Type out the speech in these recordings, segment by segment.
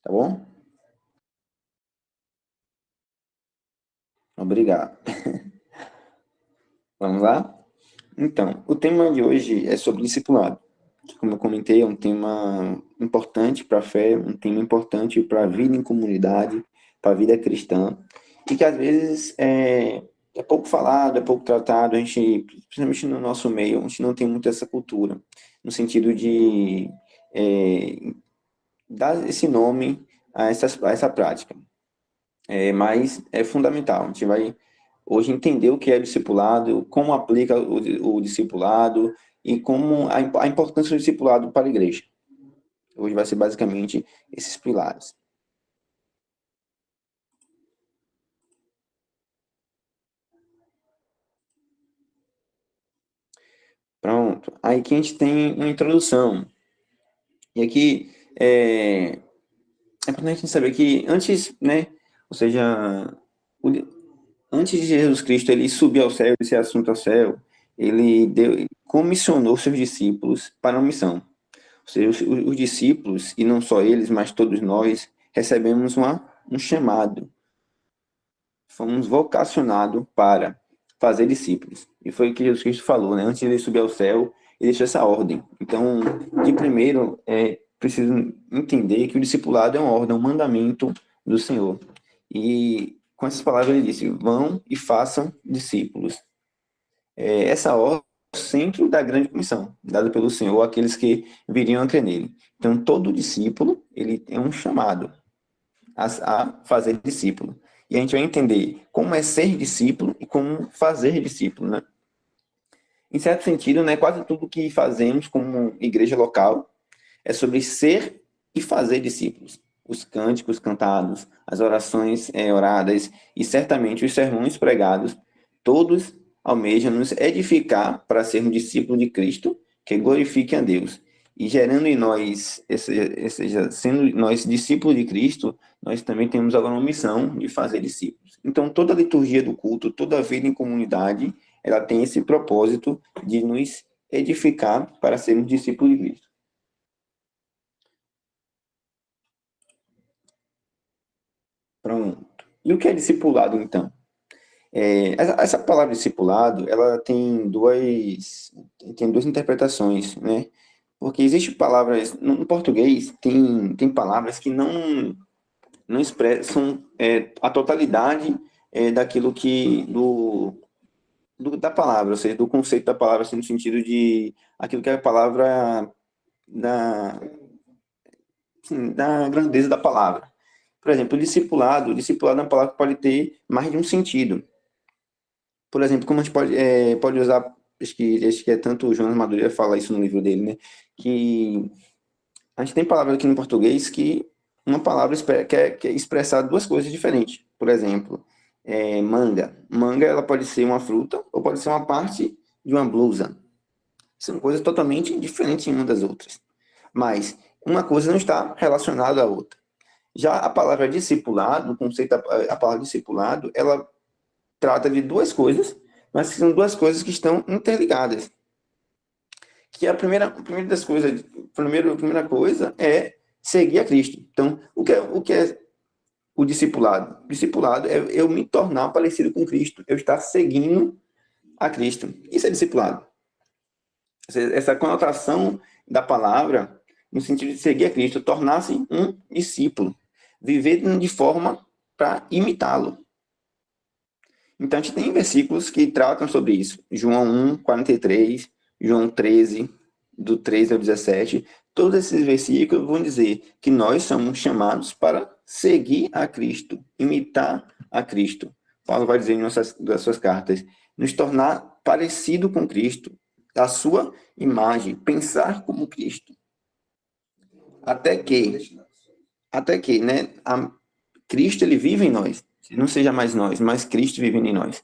Tá bom? Obrigado. Vamos lá? Então, o tema de hoje é sobre discipulado. Como eu comentei, é um tema importante para a fé, um tema importante para a vida em comunidade, para a vida cristã, e que às vezes é pouco falado, é pouco tratado, a gente, principalmente no nosso meio, a gente não tem muito essa cultura, no sentido de dar esse nome a essa prática. Mas é fundamental, a gente vai hoje entender o que é discipulado, como aplica o discipulado e como a importância do discipulado para a igreja. Hoje vai ser basicamente esses pilares. Pronto. Aí que a gente tem uma introdução. E aqui é importante a gente saber que antes, né, ou seja, antes de Jesus Cristo ele subir ao céu, esse assunto ao céu, ele comissionou seus discípulos para uma missão. Ou seja, os discípulos, e não só eles, mas todos nós, recebemos um chamado. Fomos vocacionados para fazer discípulos. E foi o que Jesus Cristo falou, né? Antes de ele subir ao céu, ele deixou essa ordem. Então, de primeiro, é preciso entender que o discipulado é uma ordem, um mandamento do Senhor. E com essas palavras ele disse: vão e façam discípulos. Essa ordem é o centro da grande comissão, dada pelo Senhor àqueles que viriam a crer nele. Então, todo discípulo, ele é um chamado a fazer discípulo. E a gente vai entender como é ser discípulo e como fazer discípulo, né? Em certo sentido, né, quase tudo que fazemos como igreja local é sobre ser e fazer discípulos. Os cânticos cantados, as orações oradas e certamente os sermões pregados, todos almejam nos edificar para sermos discípulos de Cristo, que glorifiquem a Deus. E gerando em nós, seja, sendo nós discípulos de Cristo, nós também temos agora uma missão de fazer discípulos. Então, toda a liturgia do culto, toda a vida em comunidade, ela tem esse propósito de nos edificar para sermos discípulos de Cristo. Pronto. E o que é discipulado, então? Essa palavra discipulado, ela tem duas interpretações, né? Porque existem palavras, no português, tem palavras que não expressam a totalidade daquilo da palavra, ou seja, do conceito da palavra, assim, no sentido de aquilo que é a palavra da, assim, da grandeza da palavra. Por exemplo, discipulado é uma palavra que pode ter mais de um sentido. Por exemplo, como a gente pode usar, acho que é tanto o Jonas Madureira fala isso no livro dele, né? Que a gente tem palavras aqui no português que uma palavra quer expressar duas coisas diferentes. Por exemplo, manga. Manga, ela pode ser uma fruta ou pode ser uma parte de uma blusa. São coisas totalmente diferentes uma das outras. Mas uma coisa não está relacionada à outra. Já a palavra discipulado, o conceito a palavra discipulado, ela trata de duas coisas, mas que são duas coisas que estão interligadas. Que a primeira das coisas, a primeira coisa é seguir a Cristo. Então, o que é o discipulado? O discipulado é eu me tornar parecido com Cristo, eu estar seguindo a Cristo. Isso é discipulado. Essa conotação da palavra, no sentido de seguir a Cristo, tornar-se um discípulo, viver de forma para imitá-lo. Então, a gente tem versículos que tratam sobre isso. João 1, 43, João 13, do 13 ao 17. Todos esses versículos vão dizer que nós somos chamados para seguir a Cristo, imitar a Cristo. Paulo vai dizer em das suas cartas, nos tornar parecido com Cristo, a sua imagem, pensar como Cristo. Até que, né, Cristo ele vive em nós. Não seja mais nós, mas Cristo vive em nós.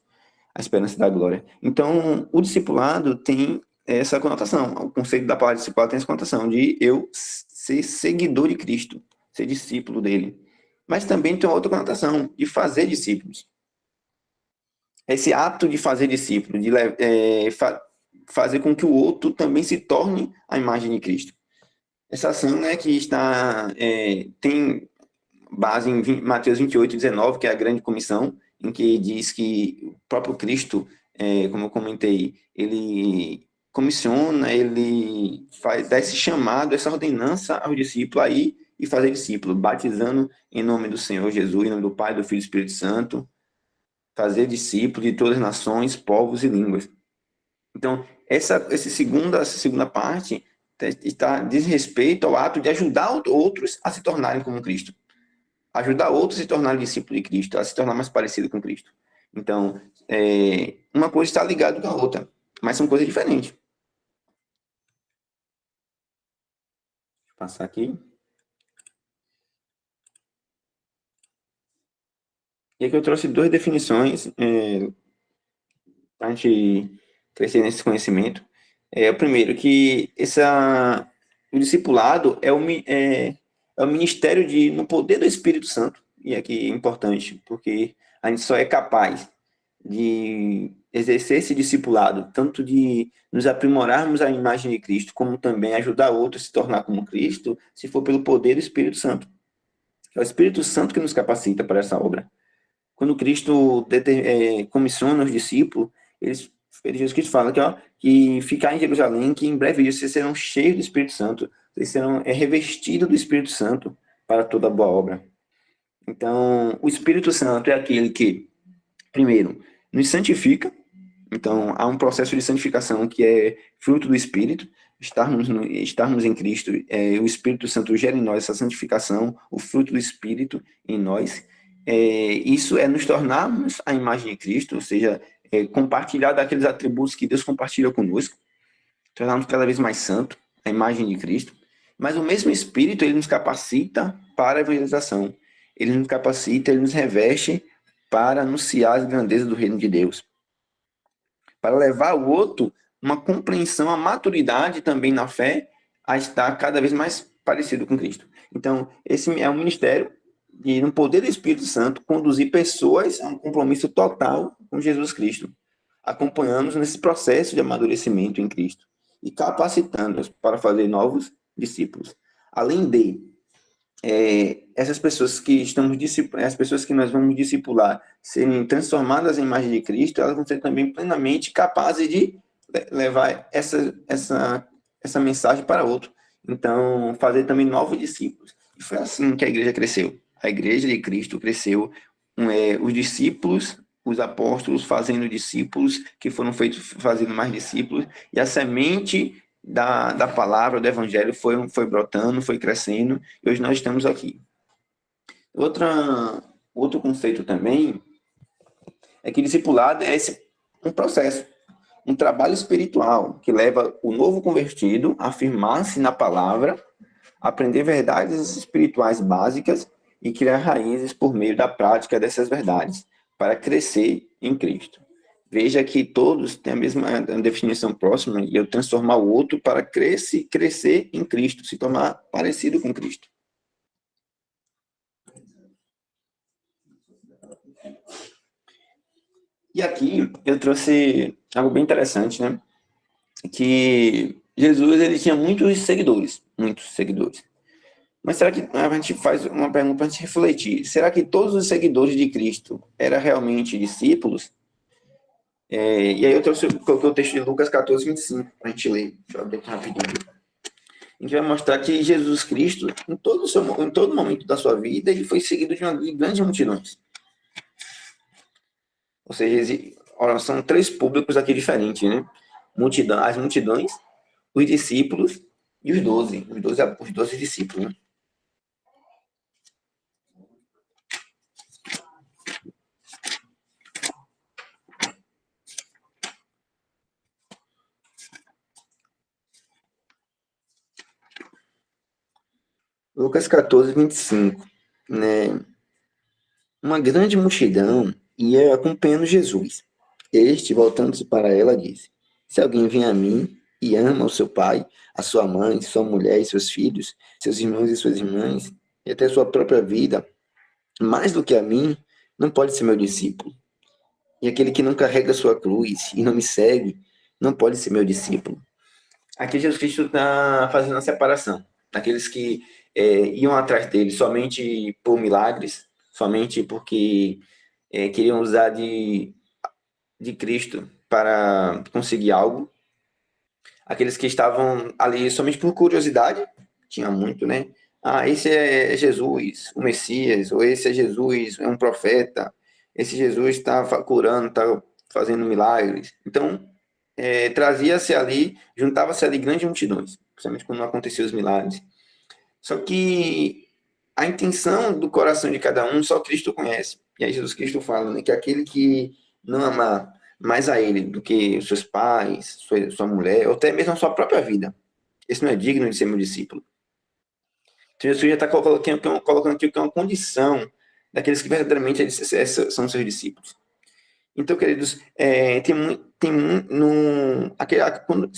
A esperança da glória. Então, o discipulado tem essa conotação. O conceito da palavra discipulado tem essa conotação de eu ser seguidor de Cristo, ser discípulo dele. Mas também tem outra conotação de fazer discípulos. Esse ato de fazer discípulo, de fazer com que o outro também se torne a imagem de Cristo. Essa ação, né, que tem base em Mateus 28:19, que é a grande comissão, em que diz que o próprio Cristo, como eu comentei, ele comissiona, ele dá esse chamado, essa ordenança aos discípulos aí e fazer discípulos, batizando em nome do Senhor Jesus, em nome do Pai, do Filho e do Espírito Santo, fazer discípulos de todas as nações, povos e línguas. Então, essa segunda parte diz respeito ao ato de ajudar outros a se tornarem como Cristo. Ajudar outros a se tornarem discípulos de Cristo, a se tornar mais parecido com Cristo. Então, uma coisa está ligada com a outra, mas são coisas diferentes. Vou passar aqui. E aqui eu trouxe duas definições para a gente crescer nesse conhecimento. O primeiro, que o discipulado é o ministério no poder do Espírito Santo. E aqui é importante, porque a gente só é capaz de exercer esse discipulado, tanto de nos aprimorarmos à imagem de Cristo, como também ajudar outros a se tornar como Cristo, se for pelo poder do Espírito Santo. É o Espírito Santo que nos capacita para essa obra. Quando Cristo comissiona os discípulos, Jesus Cristo fala que ficar em Jerusalém, que em breve vocês serão cheios do Espírito Santo, vocês serão revestidos do Espírito Santo para toda boa obra. Então, o Espírito Santo é aquele que, primeiro, nos santifica. Então, há um processo de santificação que é fruto do Espírito. Estarmos em Cristo, o Espírito Santo gera em nós essa santificação, o fruto do Espírito em nós. Isso é nos tornarmos a imagem de Cristo, ou seja, compartilhar daqueles atributos que Deus compartilha conosco, tornarmos cada vez mais santo, a imagem de Cristo. Mas o mesmo Espírito, ele nos capacita para a evangelização. Ele nos capacita, ele nos reveste para anunciar as grandezas do reino de Deus. Para levar o outro uma compreensão, a maturidade também na fé, a estar cada vez mais parecido com Cristo. Então, esse é um ministério de, no poder do Espírito Santo, conduzir pessoas a um compromisso total com Jesus Cristo, acompanhando-os nesse processo de amadurecimento em Cristo e capacitando-os para fazer novos discípulos. Além de essas pessoas as pessoas que nós vamos discipular serem transformadas em imagem de Cristo, elas vão ser também plenamente capazes de levar essa mensagem para outro. Então, fazer também novos discípulos. E foi assim que a igreja cresceu. A igreja de Cristo cresceu, os discípulos, os apóstolos fazendo discípulos, que foram feitos fazendo mais discípulos, e a semente da palavra, do evangelho, foi brotando, foi crescendo, e hoje nós estamos aqui. Outro conceito também é que discipulado é um processo, um trabalho espiritual que leva o novo convertido a firmar-se na palavra, aprender verdades espirituais básicas e criar raízes por meio da prática dessas verdades, para crescer em Cristo. Veja que todos têm a mesma definição próxima, e eu transformar o outro para crescer em Cristo, se tornar parecido com Cristo. E aqui eu trouxe algo bem interessante, né? Que Jesus, ele tinha muitos seguidores. Mas será que a gente faz uma pergunta para a gente refletir? Será que todos os seguidores de Cristo eram realmente discípulos? E aí eu coloquei o texto de Lucas 14:25 para a gente ler. Deixa eu abrir aqui rapidinho. A gente vai mostrar que Jesus Cristo, em todo momento da sua vida, ele foi seguido de grandes multidões. Ou seja, são três públicos aqui diferentes, né? As multidões, os discípulos e os 12 discípulos, né? Lucas 14:25, né? Uma grande multidão ia acompanhando Jesus. Este, voltando-se para ela, disse: Se alguém vem a mim e ama o seu pai, a sua mãe, sua mulher e seus filhos, seus irmãos e suas irmãs, e até sua própria vida, mais do que a mim, não pode ser meu discípulo. E aquele que não carrega sua cruz e não me segue, não pode ser meu discípulo. Aqui Jesus Cristo está fazendo a separação. Aqueles que iam atrás dele somente por milagres, somente porque queriam usar de Cristo para conseguir algo. Aqueles que estavam ali somente por curiosidade, tinha muito, né? Ah, esse é Jesus, o Messias, ou esse é Jesus, é um profeta, esse Jesus está curando, está fazendo milagres. Então, trazia-se ali, juntava-se ali grandes multidões, principalmente quando não aconteciam os milagres. Só que a intenção do coração de cada um só Cristo conhece. E aí Jesus Cristo fala, né, que aquele que não amar mais a ele do que os seus pais, sua mulher, ou até mesmo a sua própria vida, esse não é digno de ser meu discípulo. Então Jesus já está colocando aqui que é uma condição daqueles que verdadeiramente são seus discípulos. Então, queridos, quando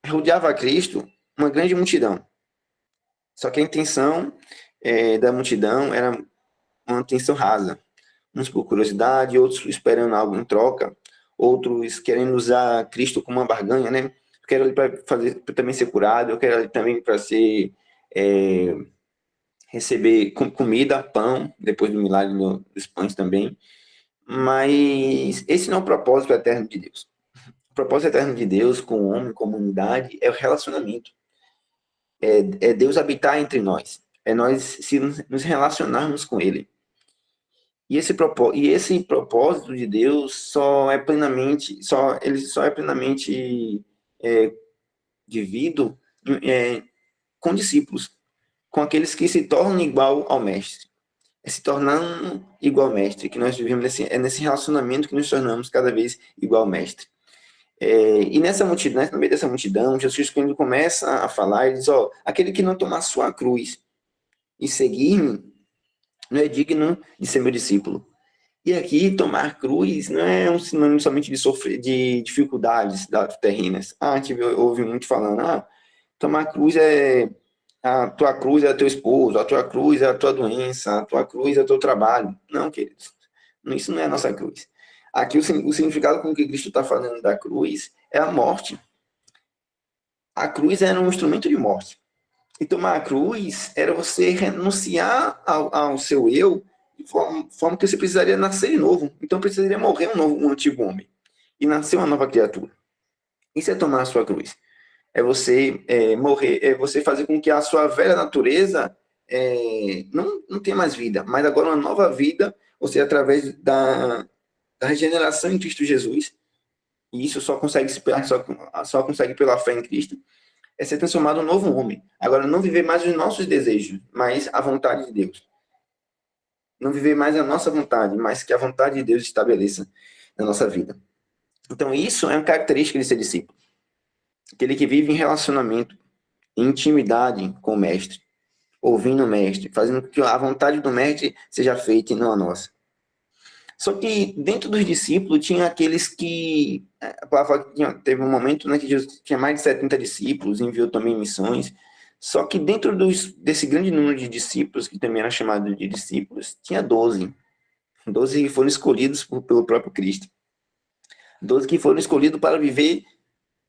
rodeava a Cristo uma grande multidão. Só que a intenção da multidão era uma intenção rasa. Uns por curiosidade, outros esperando algo em troca, outros querendo usar Cristo como uma barganha, né? Eu quero ali para também ser curado, eu quero ali também para ser receber comida, pão, depois do milagre dos pães também. Mas esse não é o propósito eterno de Deus. O propósito eterno de Deus com o homem, com a humanidade, é o relacionamento. É Deus habitar entre nós. É nós nos relacionarmos com Ele. E esse propósito de Deus ele só é plenamente vivido com discípulos, com aqueles que se tornam igual ao mestre. É se tornando igual ao mestre, que nós vivemos nesse relacionamento que nos tornamos cada vez igual ao mestre. E nessa multidão, no meio dessa multidão, Jesus, quando começa a falar, ele diz, aquele que não tomar sua cruz e seguir-me, não é digno de ser meu discípulo. E aqui, tomar cruz não é um sinônimo somente de sofrer de dificuldades terrenas. A gente ouve muito falando, tomar cruz a tua cruz é teu esposo, a tua cruz é a tua doença, a tua cruz é o teu trabalho. Não, queridos, isso não é a nossa cruz. Aqui o significado com que Cristo está falando da cruz é a morte. A cruz era um instrumento de morte. E tomar a cruz era você renunciar ao seu eu de forma que você precisaria nascer de novo. Então precisaria morrer um antigo homem e nascer uma nova criatura. Isso é tomar a sua cruz. É você morrer, é você fazer com que a sua velha natureza não tenha mais vida, mas agora uma nova vida, ou seja, através da regeneração em Cristo Jesus. E isso só consegue pela fé em Cristo. É ser transformado em um novo homem. Agora, não viver mais os nossos desejos, mas a vontade de Deus. Não viver mais a nossa vontade, mas que a vontade de Deus estabeleça na nossa vida. Então, isso é uma característica de ser discípulo. Aquele que vive em relacionamento, em intimidade com o mestre, ouvindo o mestre, fazendo com que a vontade do mestre seja feita e não a nossa. Só que dentro dos discípulos tinha aqueles que... A palavra teve um momento, né, que Jesus tinha mais de 70 discípulos, enviou também missões. Só que dentro desse grande número de discípulos, que também era chamado de discípulos, tinha 12. 12 que foram escolhidos pelo próprio Cristo. 12 que foram escolhidos para viver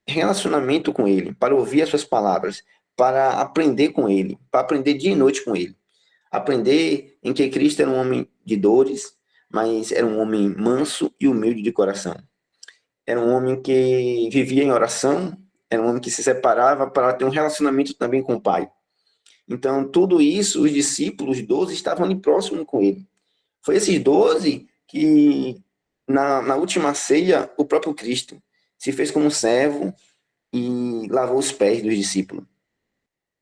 relacionamento com Ele, para ouvir as suas palavras, para aprender com Ele, para aprender dia e noite com Ele. Aprender em que Cristo era um homem de dores, mas era um homem manso e humilde de coração. Era um homem que vivia em oração, era um homem que se separava para ter um relacionamento também com o Pai. Então, tudo isso, os discípulos, 12, estavam ali próximo com ele. Foi esses 12 que, na última ceia, o próprio Cristo se fez como servo e lavou os pés dos discípulos,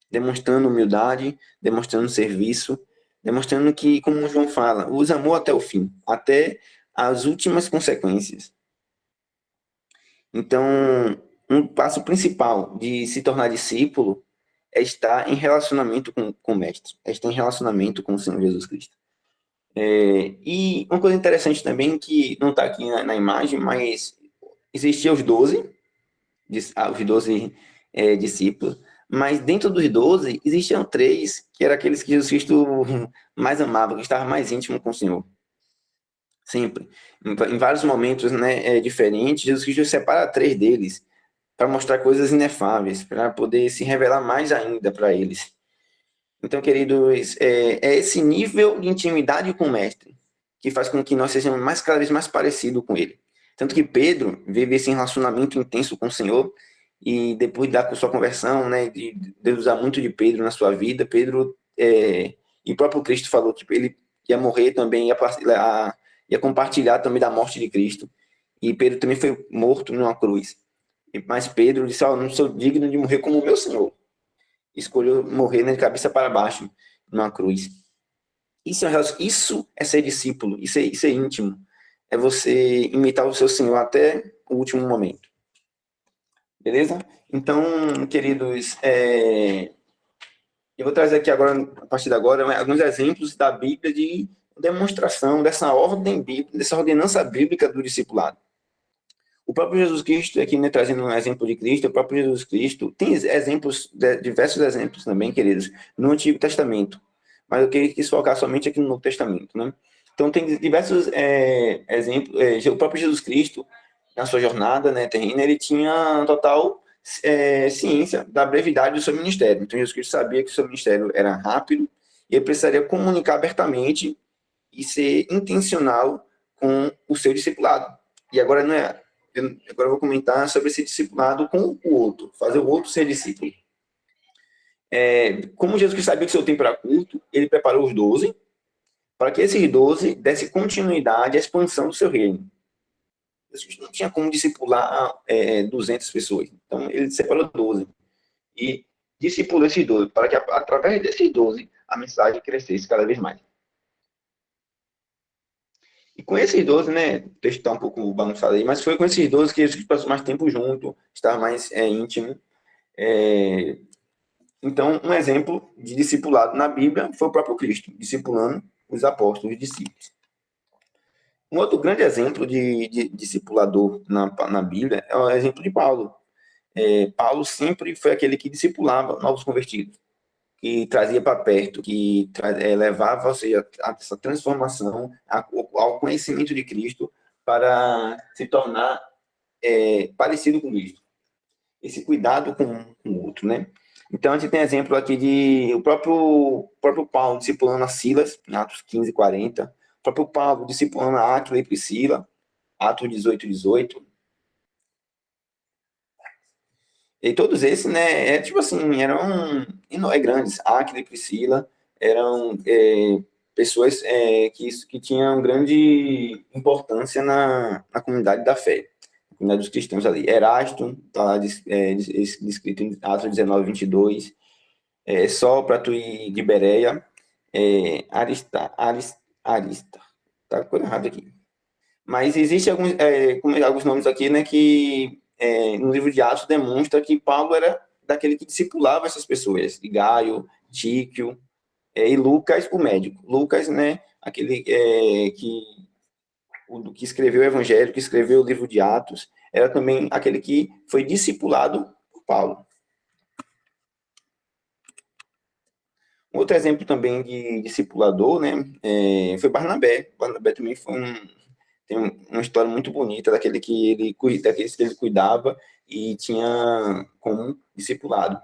demonstrando humildade, demonstrando serviço, demonstrando que, como João fala, os amou até o fim, até as últimas consequências. Então, um passo principal de se tornar discípulo é estar em relacionamento com o Mestre, é estar em relacionamento com o Senhor Jesus Cristo. E uma coisa interessante também, que não está aqui na imagem, mas existiam os 12 discípulos, mas dentro dos 12 existiam 3 que eram aqueles que Jesus Cristo mais amava, que estavam mais íntimo com o Senhor. Sempre. Em vários momentos, né, diferentes, Jesus Cristo separa 3 deles para mostrar coisas inefáveis, para poder se revelar mais ainda para eles. Então, queridos, é esse nível de intimidade com o mestre que faz com que nós sejamos cada vez mais parecidos com ele. Tanto que Pedro vive esse relacionamento intenso com o Senhor, e depois da sua conversão, né, de Deus usar muito de Pedro na sua vida, e o próprio Cristo falou que ele ia morrer também, ia compartilhar também da morte de Cristo, e Pedro também foi morto numa cruz. Mas Pedro disse: não sou digno de morrer como o meu Senhor. Escolheu morrer, né, de cabeça para baixo numa cruz. Isso é ser discípulo, isso é íntimo. É você imitar o seu Senhor até o último momento. Beleza? Então, queridos, eu vou trazer aqui agora, a partir de agora, alguns exemplos da Bíblia de demonstração dessa ordem bíblica, dessa ordenança bíblica do discipulado. O próprio Jesus Cristo, aqui, né, trazendo um exemplo de Cristo, o próprio Jesus Cristo tem exemplos, diversos exemplos também, queridos, no Antigo Testamento. Mas eu quis focar somente aqui no Novo Testamento, né? Então, tem diversos exemplos. O próprio Jesus Cristo, na sua jornada, né, terrena, ele tinha total ciência da brevidade do seu ministério. Então, Jesus Cristo sabia que o seu ministério era rápido e ele precisaria comunicar abertamente e ser intencional com o seu discipulado. E agora agora eu vou comentar sobre esse discipulado com o outro, fazer o outro ser discípulo. Como Jesus Cristo sabia que seu tempo era curto, ele preparou os 12 para que esses 12 dessem continuidade à expansão do seu reino. Jesus não tinha como discipular 200 pessoas, então ele separou 12 e discipulou esses 12 para que através desses 12 a mensagem crescesse cada vez mais. E com esses 12, né, o texto está um pouco bagunçado aí, mas foi com esses 12 que Jesus passou mais tempo junto, estava mais íntimo. Então, um exemplo de discipulado na Bíblia foi o próprio Cristo, discipulando os apóstolos e discípulos. Um outro grande exemplo de discipulador na Bíblia é o exemplo de Paulo. Paulo sempre foi aquele que discipulava novos convertidos, que trazia para perto, que levava, ou seja, essa transformação ao conhecimento de Cristo para se tornar parecido com Cristo. Esse cuidado com o outro, né? Então, a gente tem exemplo aqui de o próprio Paulo discipulando a Silas, em Atos 15, 40. O próprio Paulo discipulando a Áquila e Priscila, Atos 18, 18. E todos esses, né, tipo assim, eram grandes. Áquila e Priscila eram pessoas que tinham grande importância na comunidade da fé, na comunidade dos cristãos ali. Erasto, está lá descrito em Atos 19, 22. Sóprato e de Bereia. Arista. Tá coisa errada aqui. Mas existem alguns nomes aqui, né, que no livro de Atos demonstra que Paulo era daquele que discipulava essas pessoas, de Gaio, Tíquio, e Lucas, o médico. Lucas, né, aquele que escreveu o Evangelho, que escreveu o livro de Atos, era também aquele que foi discipulado por Paulo. Um outro exemplo também de discipulador, né, foi Barnabé. Barnabé também tem uma história muito bonita daqueles que ele cuidava e tinha como discipulado.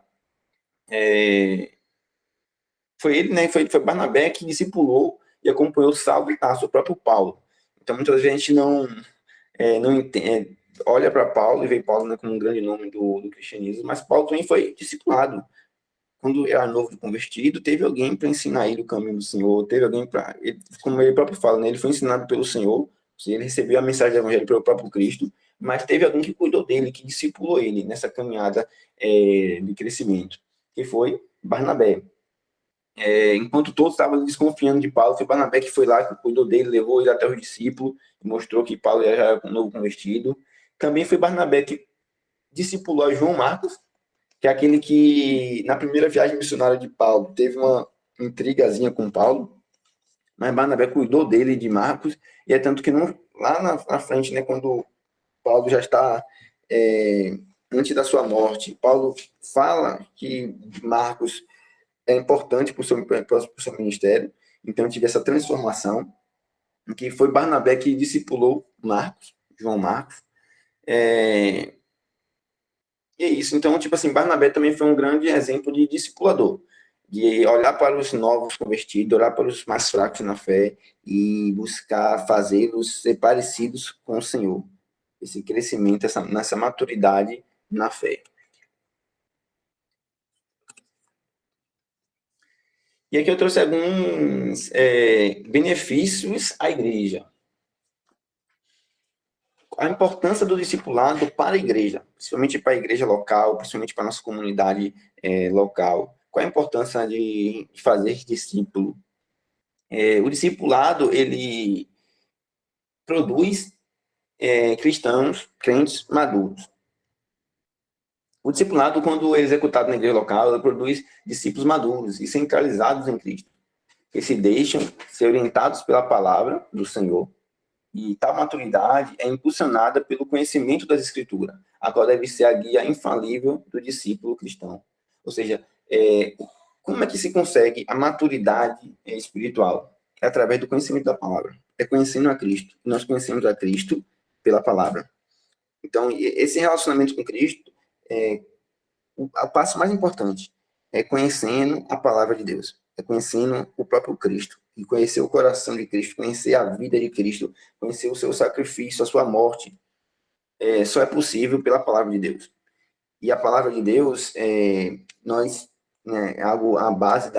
Foi ele, né? Foi Barnabé que discipulou e acompanhou Saulo e Tarso, o próprio Paulo. Então, muitas vezes a gente não entende, olha para Paulo e vê Paulo, né, como um grande nome do cristianismo, mas Paulo também foi discipulado. Quando era novo convertido, teve alguém para ensinar ele o caminho do Senhor, teve alguém para, como ele próprio fala, né, ele foi ensinado pelo Senhor, ele recebeu a mensagem do Evangelho pelo próprio Cristo, mas teve alguém que cuidou dele, que discipulou ele nessa caminhada de crescimento, que foi Barnabé. Enquanto todos estavam desconfiando de Paulo, foi Barnabé que foi lá, que cuidou dele, levou ele até os discípulos, mostrou que Paulo já era um novo convertido. Também foi Barnabé que discipulou a João Marcos, que é aquele que, na primeira viagem missionária de Paulo, teve uma intrigazinha com Paulo, mas Barnabé cuidou dele, de Marcos, e é tanto que lá na frente, né, quando Paulo já está antes da sua morte, Paulo fala que Marcos é importante para o seu ministério, então tive essa transformação, que foi Barnabé que discipulou Marcos, João Marcos, e é isso. Então, tipo assim, Barnabé também foi um grande exemplo de discipulador. de olhar para os novos convertidos, olhar para os mais fracos na fé e buscar fazê-los ser parecidos com o Senhor. Esse crescimento, nessa maturidade na fé. E aqui eu trouxe alguns benefícios à igreja. A importância do discipulado para a igreja, principalmente para a igreja local, principalmente para a nossa comunidade local. Qual a importância de fazer discípulo? O discipulado, ele produz cristãos, crentes maduros. O discipulado, quando é executado na igreja local, ele produz discípulos maduros e centralizados em Cristo, que se deixam ser orientados pela palavra do Senhor. E tal maturidade é impulsionada pelo conhecimento das Escrituras, a qual deve ser a guia infalível do discípulo cristão. Ou seja, como é que se consegue a maturidade espiritual? É através do conhecimento da palavra. É conhecendo a Cristo. Nós conhecemos a Cristo pela palavra. Então, esse relacionamento com Cristo é o passo mais importante. É conhecendo a palavra de Deus. É conhecendo o próprio Cristo. E conhecer o coração de Cristo, conhecer a vida de Cristo, conhecer o seu sacrifício, a sua morte. Só é possível pela palavra de Deus. E a palavra de Deus, a base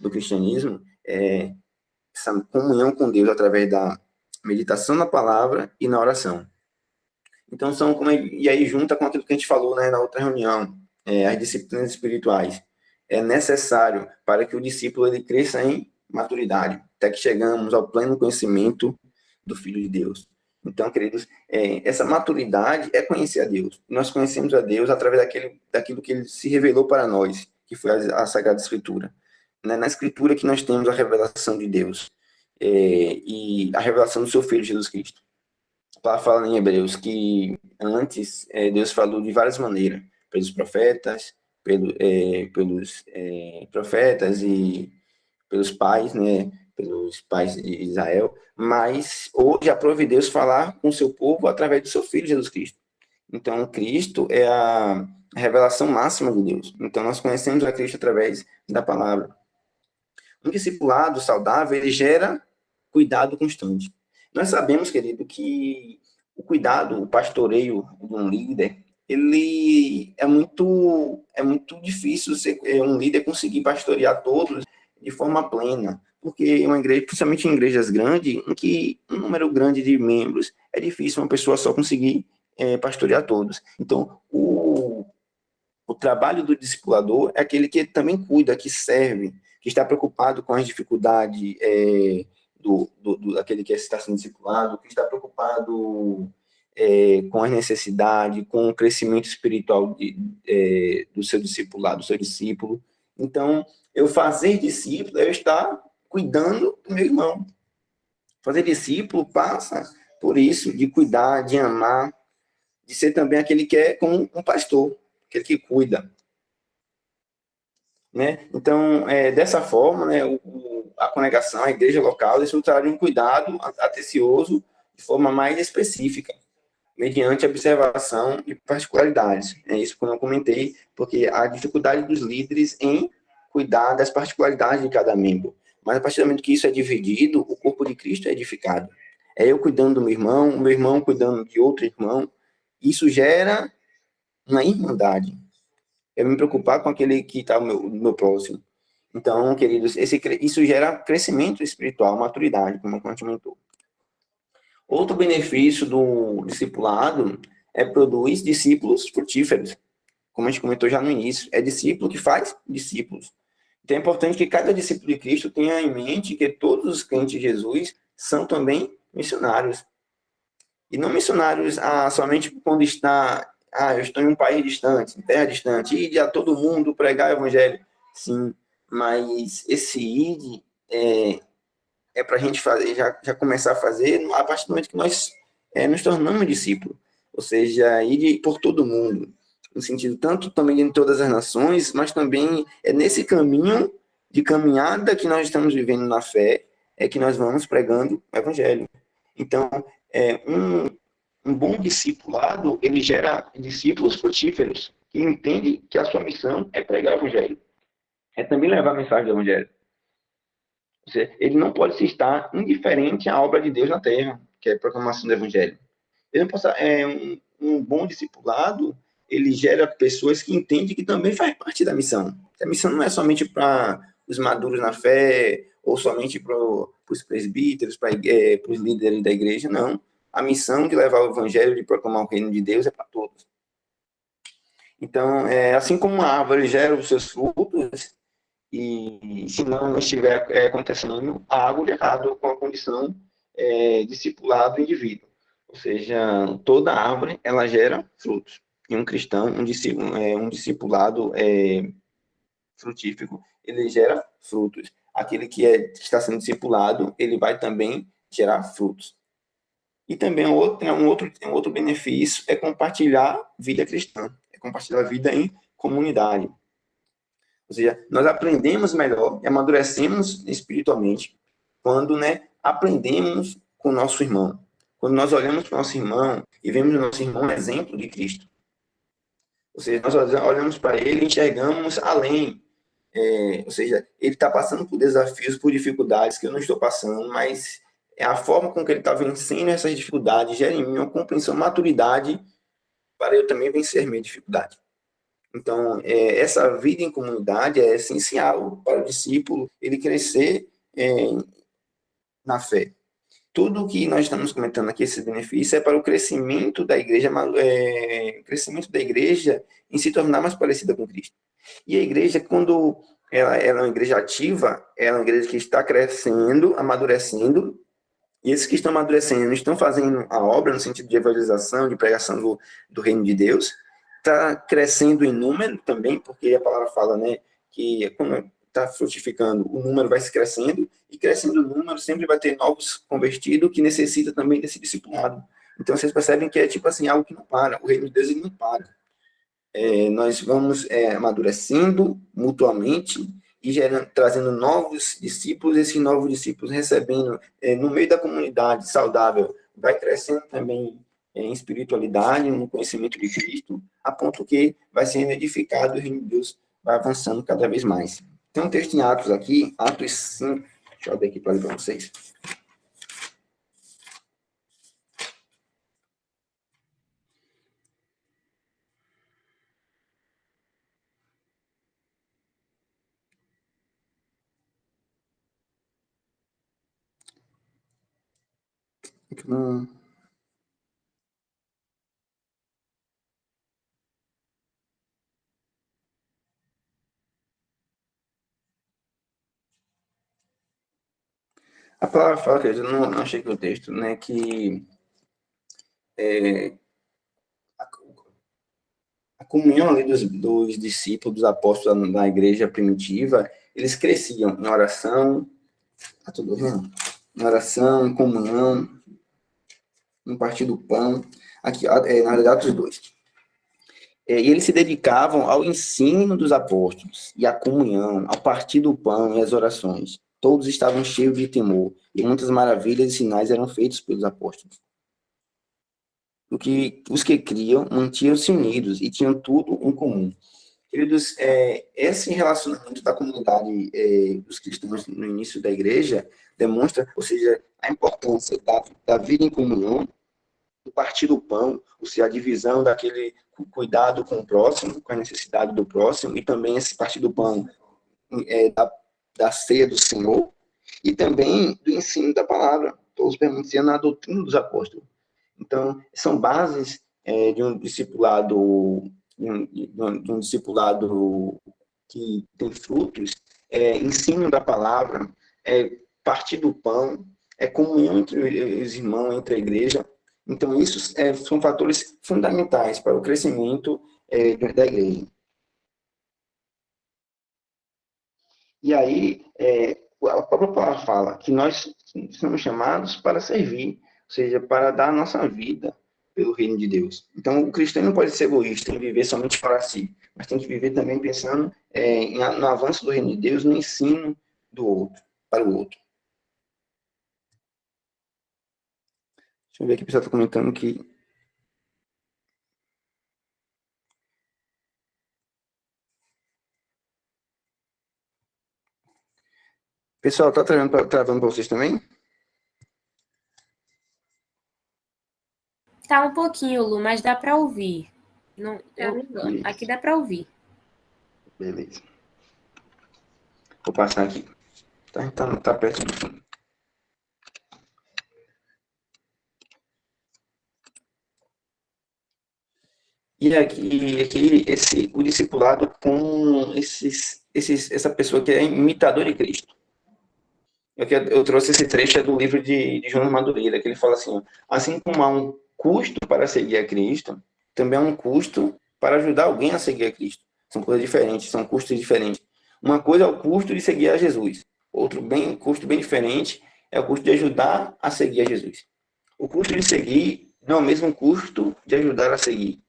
do cristianismo, essa comunhão com Deus através da meditação na palavra e na oração. Então, e aí junta com aquilo que a gente falou na outra reunião, as disciplinas espirituais. É necessário para que o discípulo ele cresça em maturidade, até que chegamos ao pleno conhecimento do Filho de Deus. Então, queridos, essa maturidade é conhecer a Deus. Nós conhecemos a Deus através daquilo que Ele se revelou para nós, que foi a Sagrada Escritura. Na Escritura que nós temos a revelação de Deus e a revelação do seu Filho, Jesus Cristo. A palavra fala em Hebreus que antes Deus falou de várias maneiras, pelos profetas, pelos profetas e pelos pais, né, pelos pais de Israel, mas hoje aprove Deus falar com o seu povo através do seu Filho Jesus Cristo. Então, Cristo é a revelação máxima de Deus. Então, nós conhecemos a Cristo através da palavra. Um discipulado saudável, ele gera cuidado constante. Nós sabemos, querido, que o cuidado, o pastoreio de um líder, ele é muito difícil um líder conseguir pastorear todos de forma plena, porque uma igreja, principalmente em igrejas grandes, em que um número grande de membros, é difícil uma pessoa só conseguir pastorear todos. Então, o trabalho do discipulador é aquele que também cuida, que serve, que está preocupado com as dificuldades daquele que está sendo discipulado, que está preocupado com as necessidades, com o crescimento espiritual do seu discipulado, do seu discípulo. Então, eu fazer discípulo é eu estar cuidando do meu irmão. Fazer discípulo passa por isso, de cuidar, de amar, de ser também aquele que é como um pastor, aquele que cuida. Né? Então, dessa forma, né, a congregação, a igreja local, desfrutará de um cuidado atencioso de forma mais específica, mediante observação e particularidades. É isso que eu não comentei, porque a dificuldade dos líderes em cuidar das particularidades de cada membro. Mas a partir do momento que isso é dividido, o corpo de Cristo é edificado. É eu cuidando do meu irmão, o meu irmão cuidando de outro irmão. Isso gera uma irmandade. Eu me preocupar com aquele que está no meu próximo. Então, queridos, isso gera crescimento espiritual, maturidade, como a gente comentou. Outro benefício do discipulado produz discípulos frutíferos, como a gente comentou já no início. É discípulo que faz discípulos. Então é importante que cada discípulo de Cristo tenha em mente que todos os crentes de Jesus são também missionários. E não missionários somente quando eu estou em um país distante, em terra distante, ir a todo mundo pregar o evangelho. Sim, mas esse ir para a gente fazer, já começar a fazer a partir do momento que nós nos tornamos discípulos. Ou seja, ir por todo mundo, no sentido tanto também em todas as nações, mas também é nesse caminho de caminhada que nós estamos vivendo na fé, que nós vamos pregando o evangelho. Então, um bom discipulado, ele gera discípulos frutíferos, que entendem que a sua missão é pregar o evangelho. é também levar a mensagem do Evangelho. Ou seja, ele não pode se estar indiferente à obra de Deus na terra, que é a proclamação do Evangelho. Ele não pode, um bom discipulado, ele gera pessoas que entendem que também faz parte da missão. A missão não é somente para os maduros na fé, ou somente para os presbíteros, para os líderes da igreja, não. A missão de levar o evangelho, de proclamar o reino de Deus é para todos. Então, assim como uma árvore gera os seus frutos, e se não estiver acontecendo algo de errado com a condição discipulado do indivíduo. Ou seja, toda árvore ela gera frutos. E um cristão, um discipulado frutífico, ele gera frutos. Aquele que está sendo discipulado, ele vai também gerar frutos. E também um outro benefício é compartilhar vida cristã, é compartilhar a vida em comunidade. Ou seja, nós aprendemos melhor e amadurecemos espiritualmente quando, aprendemos com o nosso irmão. Quando nós olhamos para o nosso irmão e vemos o nosso irmão um exemplo de Cristo. Ou seja, nós olhamos para ele e enxergamos além. Ou seja, ele está passando por desafios, por dificuldades que eu não estou passando, mas é a forma com que ele está vencendo essas dificuldades gera em mim uma compreensão, maturidade para eu também vencer minha dificuldade. Então, essa vida em comunidade é essencial para o discípulo ele crescer na fé. Tudo que nós estamos comentando aqui, esse benefício, é para o crescimento da igreja em se tornar mais parecida com Cristo. E a igreja, quando ela é uma igreja ativa, ela é uma igreja que está crescendo, amadurecendo, e esses que estão amadurecendo estão fazendo a obra no sentido de evangelização, de pregação do reino de Deus, está crescendo em número também, porque a palavra fala, que quando está frutificando, o número vai se crescendo, e crescendo o número sempre vai ter novos convertidos que necessita também desse discipulado. Então vocês percebem que é tipo assim, algo que não para, o reino de Deus ele não para. Nós vamos amadurecendo mutuamente e trazendo novos discípulos, esses novos discípulos recebendo no meio da comunidade saudável, vai crescendo também em espiritualidade, no conhecimento de Cristo, a ponto que vai sendo edificado e o reino de Deus vai avançando cada vez mais. Tem um texto em Atos aqui, Atos 5, deixa eu ver aqui para ler para vocês. Não... A palavra fala, que eu não achei que o texto, que a comunhão ali dos discípulos, dos apóstolos da igreja primitiva, eles cresciam em oração, tá tudo vendo? Em oração, em comunhão, em partir do pão, aqui, na verdade, Atos 2. E eles se dedicavam ao ensino dos apóstolos, e à comunhão, ao partir do pão e às orações. Todos estavam cheios de temor, e muitas maravilhas e sinais eram feitos pelos apóstolos. Os que criam mantinham-se unidos e tinham tudo em comum. Queridos, esse relacionamento da comunidade dos cristãos no início da igreja demonstra, ou seja, a importância da vida em comunhão, do partir do pão, ou seja, a divisão daquele cuidado com o próximo, com a necessidade do próximo, e também esse partir do pão da ceia do Senhor, e também do ensino da palavra, todos permanecendo na doutrina dos apóstolos. Então, são bases de um discipulado de um discipulado que tem frutos, ensino da palavra, partir do pão, comunhão entre os irmãos, entre a igreja. Então, isso são fatores fundamentais para o crescimento da igreja. E aí, a própria palavra fala que nós somos chamados para servir, ou seja, para dar a nossa vida pelo reino de Deus. Então, o cristão não pode ser egoísta em viver somente para si, mas tem que viver também pensando no avanço do reino de Deus, no ensino do outro, para o outro. Deixa eu ver aqui, o pessoal está comentando que Pessoal, tá travando para vocês também? Tá um pouquinho, Lu, mas dá para ouvir. Não, aqui dá para ouvir. Beleza. Vou passar aqui. Tá perto do fim. E aqui o discipulado com essa pessoa que é imitador de Cristo. Eu trouxe esse trecho do livro de João Madureira, que ele fala assim como há um custo para seguir a Cristo, também há um custo para ajudar alguém a seguir a Cristo. São coisas diferentes, são custos diferentes. Uma coisa é o custo de seguir a Jesus. Custo bem diferente é o custo de ajudar a seguir a Jesus. O custo de seguir não é o mesmo custo de ajudar a seguir.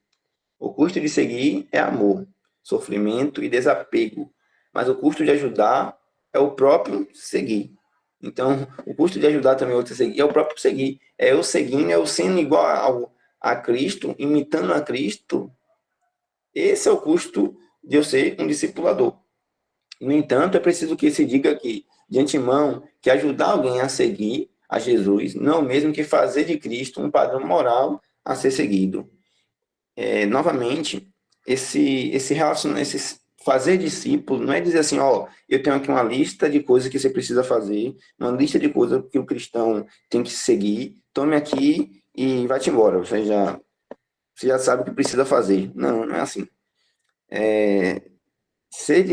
O custo de seguir é amor, sofrimento e desapego. Mas o custo de ajudar é o próprio seguir. Então, o custo de ajudar também outro a seguir é o próprio seguir. É eu seguindo, é eu sendo igual a Cristo, imitando a Cristo. Esse é o custo de eu ser um discipulador. No entanto, é preciso que se diga aqui, de antemão, que ajudar alguém a seguir a Jesus não é o mesmo que fazer de Cristo um padrão moral a ser seguido. Novamente, esse fazer discípulo não é dizer assim, ó, eu tenho aqui uma lista de coisas que você precisa fazer, uma lista de coisas que o cristão tem que seguir, tome aqui e vai-te embora, você já sabe o que precisa fazer. Não, não é assim. Ser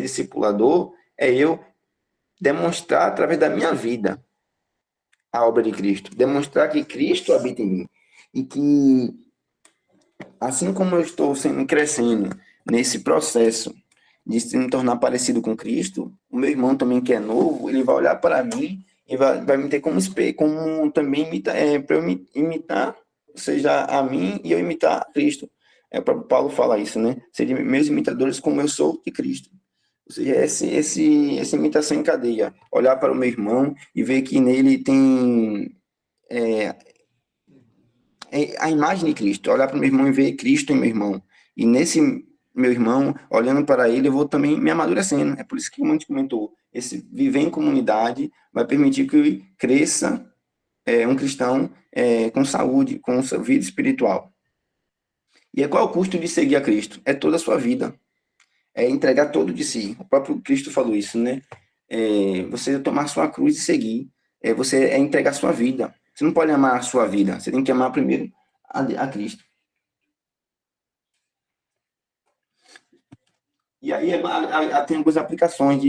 discipulador é eu demonstrar através da minha vida a obra de Cristo, demonstrar que Cristo habita em mim e que assim como eu estou sendo crescendo nesse processo de se me tornar parecido com Cristo, o meu irmão também que é novo, ele vai olhar para mim e vai me ter como espelho, como também para eu imitar, ou seja, a mim e eu imitar a Cristo. O próprio Paulo fala isso, né? Serem meus imitadores como eu sou de Cristo. Ou seja, essa imitação em cadeia. Olhar para o meu irmão e ver que nele tem a imagem de Cristo, olhar para o meu irmão e ver Cristo em meu irmão. E nesse meu irmão, olhando para ele, eu vou também me amadurecendo. É por isso que, como a gente comentou, esse viver em comunidade vai permitir que cresça um cristão com saúde, com sua vida espiritual. E qual é o custo de seguir a Cristo? É toda a sua vida. É entregar todo de si. O próprio Cristo falou isso, né? Você tomar sua cruz e seguir. Você entregar sua vida. Você não pode amar a sua vida. Você tem que amar primeiro a Cristo. E aí tem algumas aplicações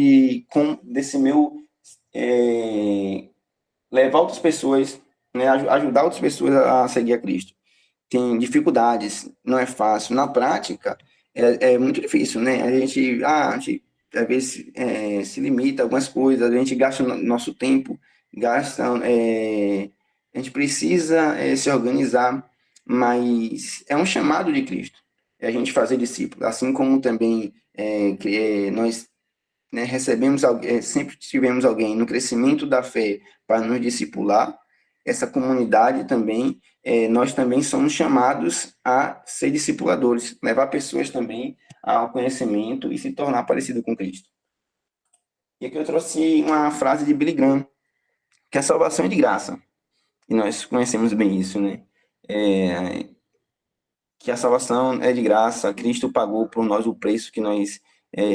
desse meu levar outras pessoas, né, ajudar outras pessoas a seguir a Cristo. Tem dificuldades, não é fácil. Na prática, é muito difícil, né? A gente às vezes se limita a algumas coisas, a gente gasta nosso tempo, a gente precisa se organizar, mas é um chamado de Cristo, é a gente fazer discípulo, assim como também nós recebemos, sempre tivemos alguém no crescimento da fé para nos discipular, essa comunidade também, nós também somos chamados a ser discipuladores, levar pessoas também ao conhecimento e se tornar parecido com Cristo. E aqui eu trouxe uma frase de Billy Graham, que a salvação é de graça, e nós conhecemos bem isso, né? Que a salvação é de graça, Cristo pagou por nós o preço que nós,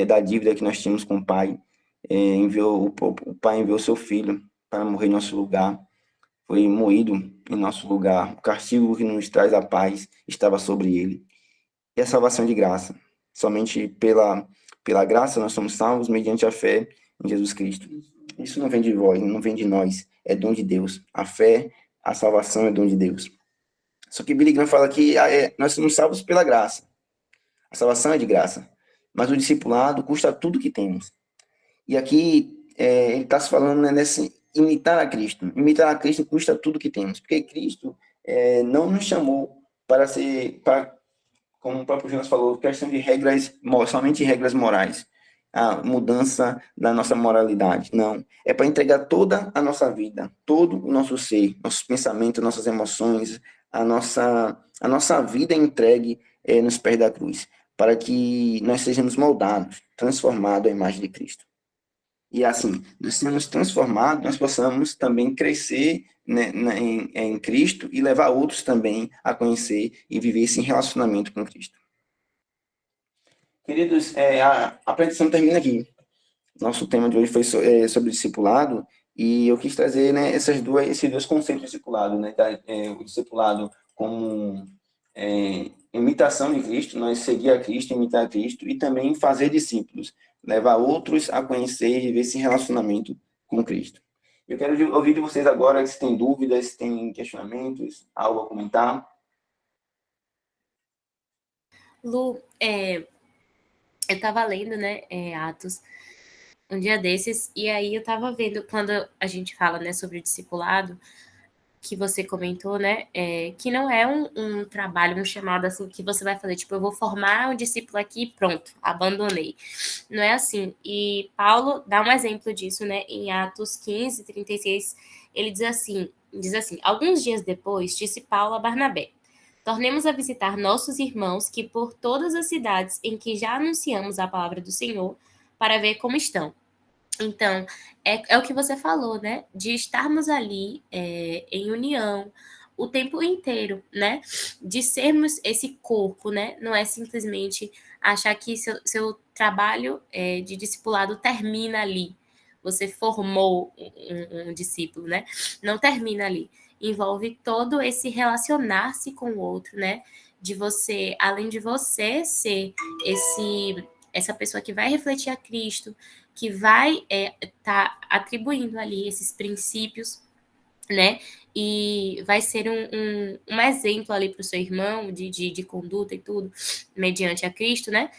da dívida que nós tínhamos com o Pai, o Pai enviou seu Filho para morrer em nosso lugar, foi moído em nosso lugar, o castigo que nos traz a paz estava sobre ele. E a salvação é de graça, somente pela graça nós somos salvos mediante a fé em Jesus Cristo. Isso não vem de vós, não vem de nós, é dom de Deus. A fé, a salvação é dom de Deus. Só que Billy Graham fala que nós somos salvos pela graça. A salvação é de graça. Mas o discipulado custa tudo que temos. E aqui ele está se falando nesse imitar a Cristo. Imitar a Cristo custa tudo que temos. Porque Cristo não nos chamou para ser, como o próprio Jonas falou, questão de regras, somente regras morais. A mudança da nossa moralidade. Não. É para entregar toda a nossa vida, todo o nosso ser, nossos pensamentos, nossas emoções, a nossa vida entregue nos pés da cruz, para que nós sejamos moldados, transformados à imagem de Cristo. e assim, nós sermos transformados, nós possamos também crescer, né, em Cristo e levar outros também a conhecer e viver esse relacionamento com Cristo. Queridos, a predição termina aqui. Nosso tema de hoje foi sobre discipulado, e eu quis trazer, né, esses dois conceitos de discipulado, né, o discipulado como imitação de Cristo, nós seguir a Cristo, imitar a Cristo, e também fazer discípulos, levar outros a conhecer e viver esse relacionamento com Cristo. Eu quero ouvir de vocês agora se tem dúvidas, se tem questionamentos, algo a comentar. Lu, eu estava lendo, né, Atos, um dia desses, e aí eu estava vendo, quando a gente fala, né, sobre o discipulado, que você comentou, né, que não é um trabalho, um chamado assim, que você vai fazer, tipo, eu vou formar um discípulo aqui, pronto, abandonei. Não é assim. E Paulo dá um exemplo disso, né, em Atos 15, 36, ele diz assim, alguns dias depois, disse Paulo a Barnabé, tornemos a visitar nossos irmãos que por todas as cidades em que já anunciamos a palavra do Senhor, para ver como estão. Então, é o que você falou, né? De estarmos ali em união o tempo inteiro, né? De sermos esse corpo, né? Não é simplesmente achar que seu trabalho de discipulado termina ali. Você formou um discípulo, né? Não termina ali. Envolve todo esse relacionar-se com o outro, né? De você, além de você ser essa pessoa que vai refletir a Cristo, que vai tá atribuindo ali esses princípios, né? E vai ser um exemplo ali para o seu irmão de conduta e tudo, mediante a Cristo, né?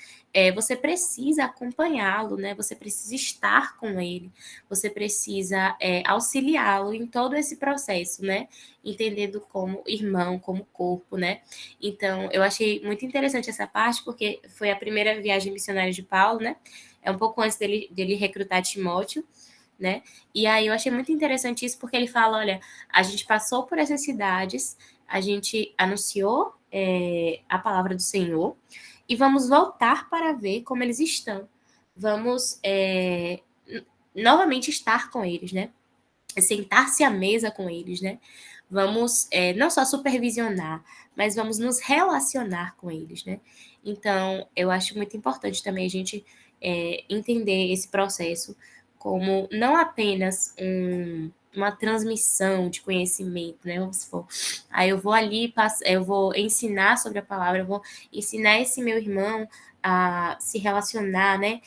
Você precisa acompanhá-lo, né? Você precisa estar com ele, você precisa auxiliá-lo em todo esse processo, né? Entendendo como irmão, como corpo, né? Então, eu achei muito interessante essa parte, porque foi a primeira viagem missionária de Paulo, né? É um pouco antes dele recrutar Timóteo, né? E aí eu achei muito interessante isso, porque ele fala, olha, a gente passou por essas cidades, a gente anunciou a palavra do Senhor, e vamos voltar para ver como eles estão. Vamos novamente estar com eles, né? Sentar-se à mesa com eles, né? Vamos não só supervisionar, mas vamos nos relacionar com eles, né? Então, eu acho muito importante também a gente entender esse processo como não apenas uma transmissão de conhecimento, né? Vamos supor, aí eu vou ali, eu vou ensinar sobre a palavra, eu vou ensinar esse meu irmão a se relacionar, né?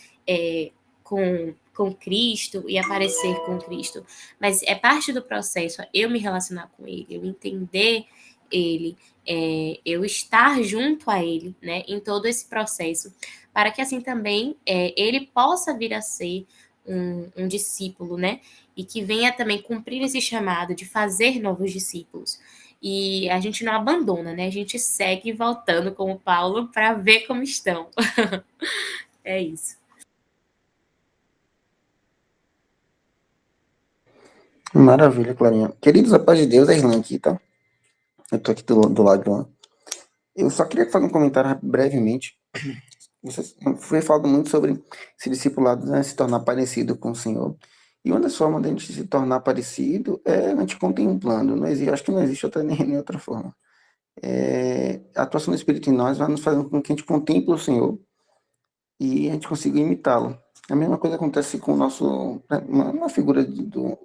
Com Cristo e aparecer com Cristo, mas é parte do processo eu me relacionar com ele, eu entender ele, eu estar junto a ele, né, em todo esse processo, para que assim também ele possa vir a ser um discípulo, né, e que venha também cumprir esse chamado de fazer novos discípulos. E a gente não abandona, né, a gente segue voltando como Paulo para ver como estão. É isso. Maravilha, Clarinha. Queridos, a paz de Deus, é Islan aqui, tá? Eu tô aqui do lado de lá. Eu só queria fazer um comentário brevemente. Você foi falado muito sobre esse discipulado, né, se tornar parecido com o Senhor. E uma das formas de a gente se tornar parecido é a gente contemplando. Não existe, acho que não existe nem outra forma. A atuação do Espírito em nós vai nos fazendo com que a gente contemple o Senhor e a gente consiga imitá-lo. A mesma coisa acontece com o nosso, uma figura do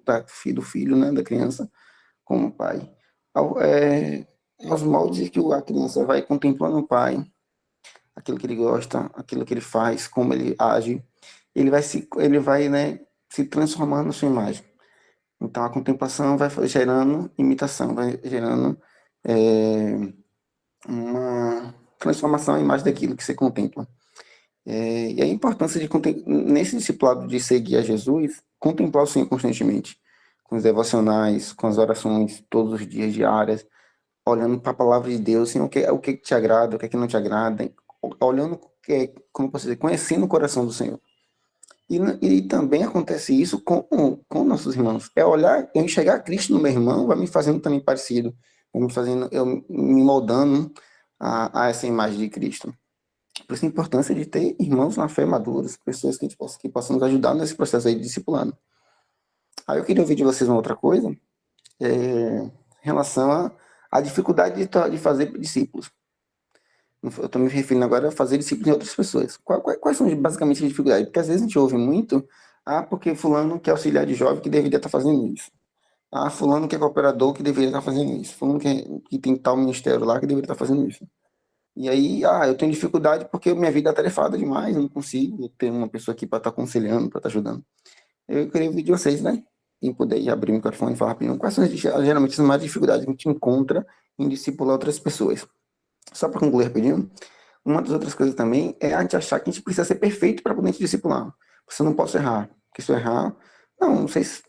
filho, né, da criança, como pai. Aos moldes que a criança vai contemplando o pai, aquilo que ele gosta, aquilo que ele faz, como ele age, ele vai, né, se transformando na sua imagem. Então a contemplação vai gerando imitação, vai gerando uma transformação à imagem daquilo que você contempla. E a importância de nesse discipulado de seguir a Jesus, contemplar o Senhor constantemente, com os devocionais, com as orações todos os dias diárias, olhando para a palavra de Deus, assim, o que te agrada, o que não te agrada, olhando, como posso dizer, conhecendo o coração do Senhor. E também acontece isso com nossos irmãos. Eu enxergar Cristo no meu irmão, vai me fazendo também parecido, vai me fazendo, eu me moldando a essa imagem de Cristo. Por isso a importância de ter irmãos na fé maduros, pessoas que possam nos ajudar nesse processo aí de discipulado. Aí eu queria ouvir de vocês uma outra coisa, em relação à dificuldade de fazer discípulos. Eu estou me referindo agora a fazer discípulos em outras pessoas. Quais são basicamente as dificuldades? Porque às vezes a gente ouve muito, porque fulano quer auxiliar de jovem que deveria estar fazendo isso. Fulano que é cooperador que deveria estar fazendo isso. Fulano que tem tal ministério lá que deveria estar fazendo isso. E aí, eu tenho dificuldade porque minha vida é atarefada demais, eu não consigo ter uma pessoa aqui para estar aconselhando, para estar ajudando. Eu queria ouvir de vocês, né? Quem puder ir abrir o microfone e falar rapidinho. Quais são geralmente as maiores dificuldades que a gente encontra em discipular outras pessoas? Só para concluir rapidinho, uma das outras coisas também é a gente achar que a gente precisa ser perfeito para poder te discipular. Você não pode errar, porque se eu errar, não sei se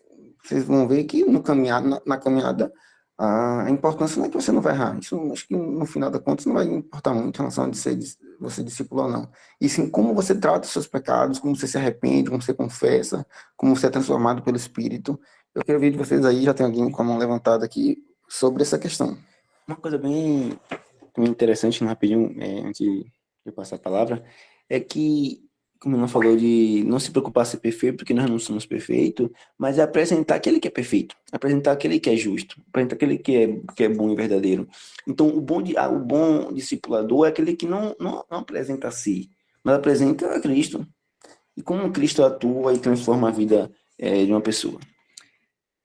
vocês vão ver que no caminhar, na caminhada, a importância não é que você não vai errar. Isso, acho que no final da conta, não vai importar muito em relação a você discipular ou não. E sim como você trata os seus pecados, como você se arrepende, como você confessa, como você é transformado pelo Espírito. Eu quero ver de vocês aí, já tem alguém com a mão levantada aqui, sobre essa questão. Uma coisa bem interessante, rapidinho, antes de eu passar a palavra, é que, como não falou, de não se preocupar ser perfeito, porque nós não somos perfeitos, mas é apresentar aquele que é perfeito, apresentar aquele que é justo, apresentar aquele que é bom e verdadeiro. Então, o bom discipulador é aquele que não apresenta a si, mas apresenta a Cristo. E como Cristo atua e transforma a vida de uma pessoa.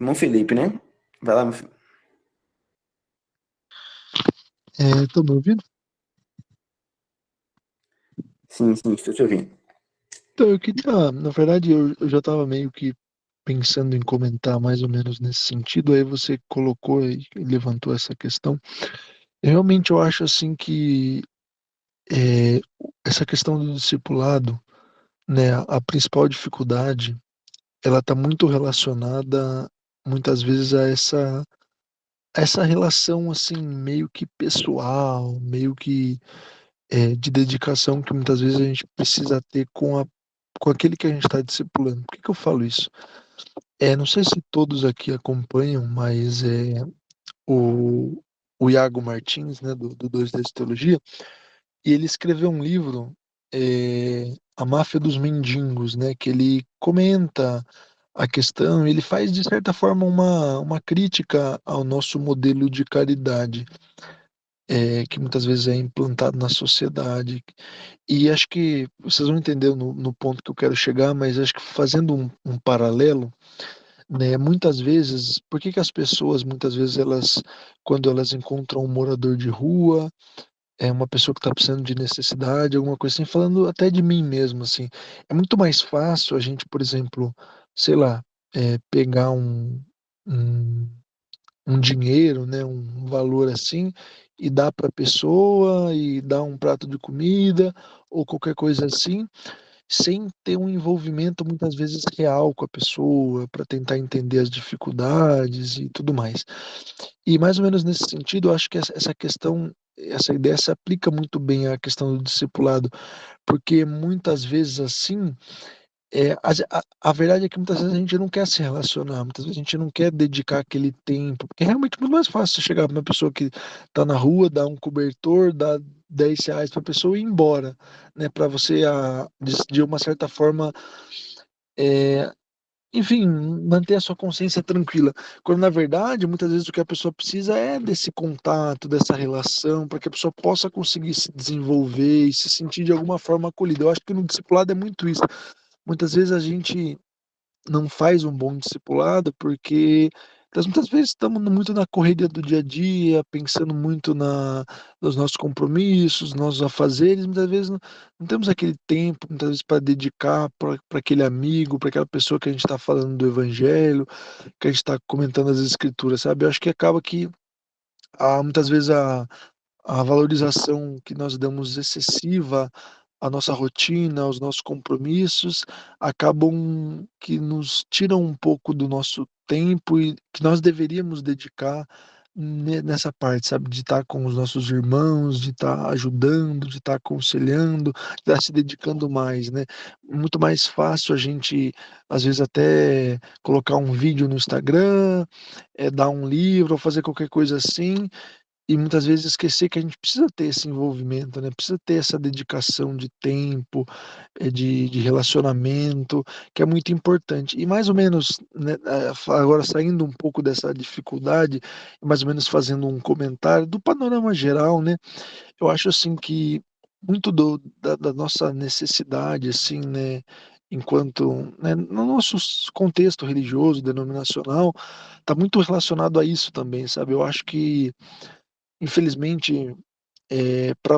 Irmão Felipe, né? Vai lá, meu filho. Tô me ouvindo? Sim, estou te ouvindo. Então, eu queria, na verdade, eu já estava meio que pensando em comentar mais ou menos nesse sentido, aí você colocou e levantou essa questão. Realmente eu acho assim que essa questão do discipulado, né, a principal dificuldade, ela está muito relacionada muitas vezes a essa relação assim meio que pessoal, meio que de dedicação que muitas vezes a gente precisa ter com aquele que a gente está discipulando. Por que que eu falo isso? Não sei se todos aqui acompanham, mas o, o Iago Martins, né, do 2D Teologia, e ele escreveu um livro, A Máfia dos Mendigos, né, que ele comenta a questão, ele faz de certa forma uma crítica ao nosso modelo de caridade, que muitas vezes é implantado na sociedade. E acho que vocês vão entender no ponto que eu quero chegar, mas acho que fazendo um paralelo, né, muitas vezes, por que que as pessoas, muitas vezes, quando elas encontram um morador de rua, uma pessoa que está precisando de necessidade, alguma coisa assim, falando até de mim mesmo, assim, é muito mais fácil a gente, por exemplo, sei lá, pegar um, um dinheiro, né, um valor assim, e dar para a pessoa, e dar um prato de comida, ou qualquer coisa assim, sem ter um envolvimento muitas vezes real com a pessoa, para tentar entender as dificuldades e tudo mais. E mais ou menos nesse sentido, eu acho que essa questão, essa ideia se aplica muito bem à questão do discipulado, porque muitas vezes assim, a verdade é que muitas vezes a gente não quer se relacionar, muitas vezes a gente não quer dedicar aquele tempo, porque é realmente muito mais fácil você chegar para uma pessoa que está na rua, dar um cobertor, dar R$ 10 para a pessoa e ir embora, né? Para você, de uma certa forma, é, enfim, manter a sua consciência tranquila. Quando na verdade, muitas vezes o que a pessoa precisa é desse contato, dessa relação, para que a pessoa possa conseguir se desenvolver e se sentir de alguma forma acolhida. Eu acho que no discipulado é muito isso. Muitas vezes a gente não faz um bom discipulado porque nós muitas vezes estamos muito na correria do dia a dia, pensando muito nos nossos compromissos, nos nossos afazeres, muitas vezes não temos aquele tempo, muitas vezes para dedicar para aquele amigo, para aquela pessoa que a gente está falando do evangelho, que a gente está comentando as escrituras, sabe? Eu acho que acaba que muitas vezes a valorização que nós damos excessiva à nossa rotina, aos nossos compromissos, acabam que nos tiram um pouco do nosso tempo e que nós deveríamos dedicar nessa parte, sabe, de estar com os nossos irmãos, de estar ajudando, de estar aconselhando, de estar se dedicando mais, né? Muito mais fácil a gente, às vezes, até colocar um vídeo no Instagram, dar um livro ou fazer qualquer coisa assim, e muitas vezes esquecer que a gente precisa ter esse envolvimento, né? Precisa ter essa dedicação de tempo, de relacionamento, que é muito importante. E mais ou menos, né, agora saindo um pouco dessa dificuldade, mais ou menos fazendo um comentário do panorama geral, né? Eu acho assim que muito da nossa necessidade, assim, né? Enquanto, né, no nosso contexto religioso, denominacional, está muito relacionado a isso também, sabe? Eu acho que, infelizmente,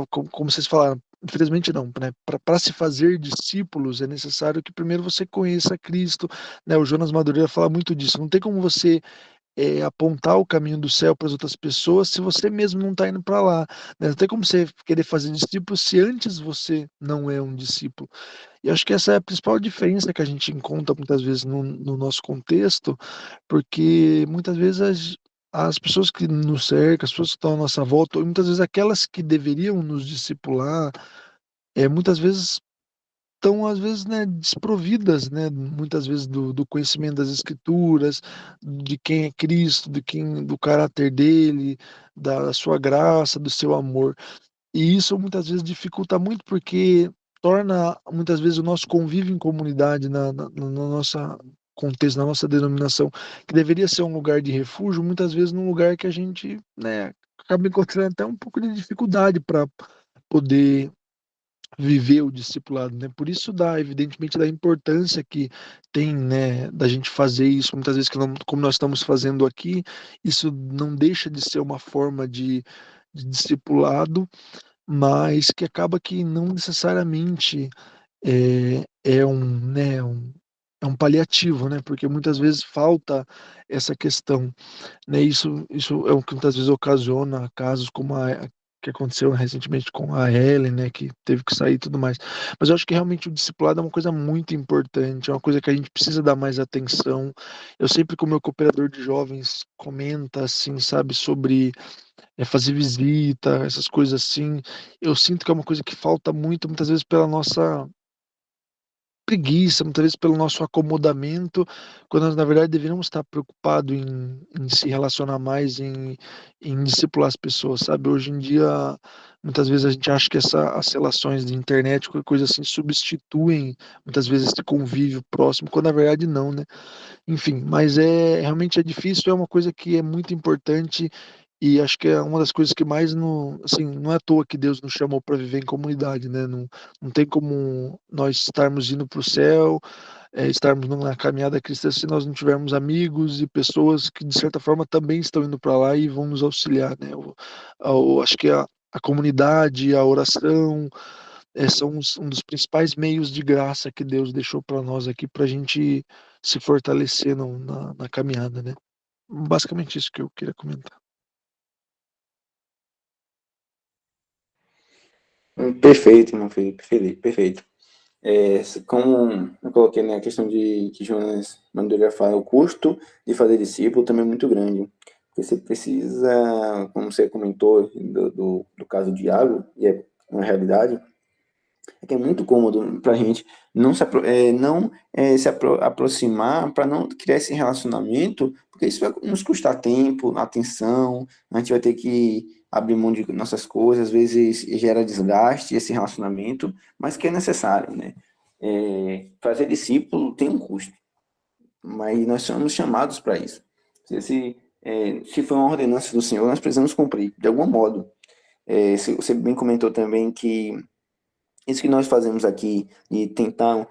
como vocês falaram, infelizmente não, né? Para se fazer discípulos é necessário que primeiro você conheça Cristo, né? O Jonas Madureira fala muito disso. Não tem como você apontar o caminho do céu para as outras pessoas se você mesmo não está indo para lá, né? Não tem como você querer fazer discípulo se antes você não é um discípulo. E acho que essa é a principal diferença que a gente encontra muitas vezes no nosso contexto, porque muitas vezes as pessoas que nos cercam, as pessoas que estão à nossa volta, ou muitas vezes aquelas que deveriam nos discipular, muitas vezes estão, às vezes, né, desprovidas, né, muitas vezes do conhecimento das Escrituras, de quem é Cristo, do caráter dele, da sua graça, do seu amor. E isso muitas vezes dificulta muito porque torna muitas vezes o nosso convívio em comunidade na nossa contexto, na nossa denominação, que deveria ser um lugar de refúgio, muitas vezes num lugar que a gente, né, acaba encontrando até um pouco de dificuldade para poder viver o discipulado, né? Por isso evidentemente, da importância que tem, né, da gente fazer isso, muitas vezes que não, como nós estamos fazendo aqui, isso não deixa de ser uma forma de discipulado, mas que acaba que não necessariamente é é um paliativo, né? Porque muitas vezes falta essa questão, né? Isso é o que muitas vezes ocasiona casos como a que aconteceu recentemente com a Ellen, né? Que teve que sair e tudo mais. Mas eu acho que realmente o discipulado é uma coisa muito importante, é uma coisa que a gente precisa dar mais atenção. Eu sempre, com o meu cooperador de jovens, comenta assim, sabe, sobre fazer visita, essas coisas assim. Eu sinto que é uma coisa que falta muito, muitas vezes, pela nossa preguiça, muitas vezes pelo nosso acomodamento, quando nós, na verdade, deveríamos estar preocupados em se relacionar mais, em discipular as pessoas, sabe? Hoje em dia, muitas vezes a gente acha que as relações de internet, qualquer coisa assim, substituem, muitas vezes, esse convívio próximo, quando na verdade não, né? Enfim, mas realmente é difícil, é uma coisa que é muito importante e acho que é uma das coisas que mais assim, não é à toa que Deus nos chamou para viver em comunidade, né? Não, não tem como nós estarmos indo para o céu, estarmos numa caminhada cristã se nós não tivermos amigos e pessoas que de certa forma também estão indo para lá e vão nos auxiliar, né? Acho que a comunidade, a oração, são um dos principais meios de graça que Deus deixou para nós aqui, para a gente se fortalecer na caminhada, né? Basicamente isso que eu queria comentar. Perfeito, irmão Felipe, perfeito, perfeito. Como eu coloquei, né, a questão de que Jonas Madureira fala, o custo de fazer discípulo também é muito grande. Porque você precisa, como você comentou do caso de Iago, e é uma realidade, é que é muito cômodo para a gente não se aproximar para não criar esse relacionamento, porque isso vai nos custar tempo, atenção, a gente vai ter que abrir mão de nossas coisas, às vezes gera desgaste esse relacionamento, mas que é necessário, né? Fazer discípulo tem um custo, mas nós somos chamados para isso. Se for uma ordenança do Senhor, nós precisamos cumprir, de algum modo. Você bem comentou também que isso que nós fazemos aqui, de tentar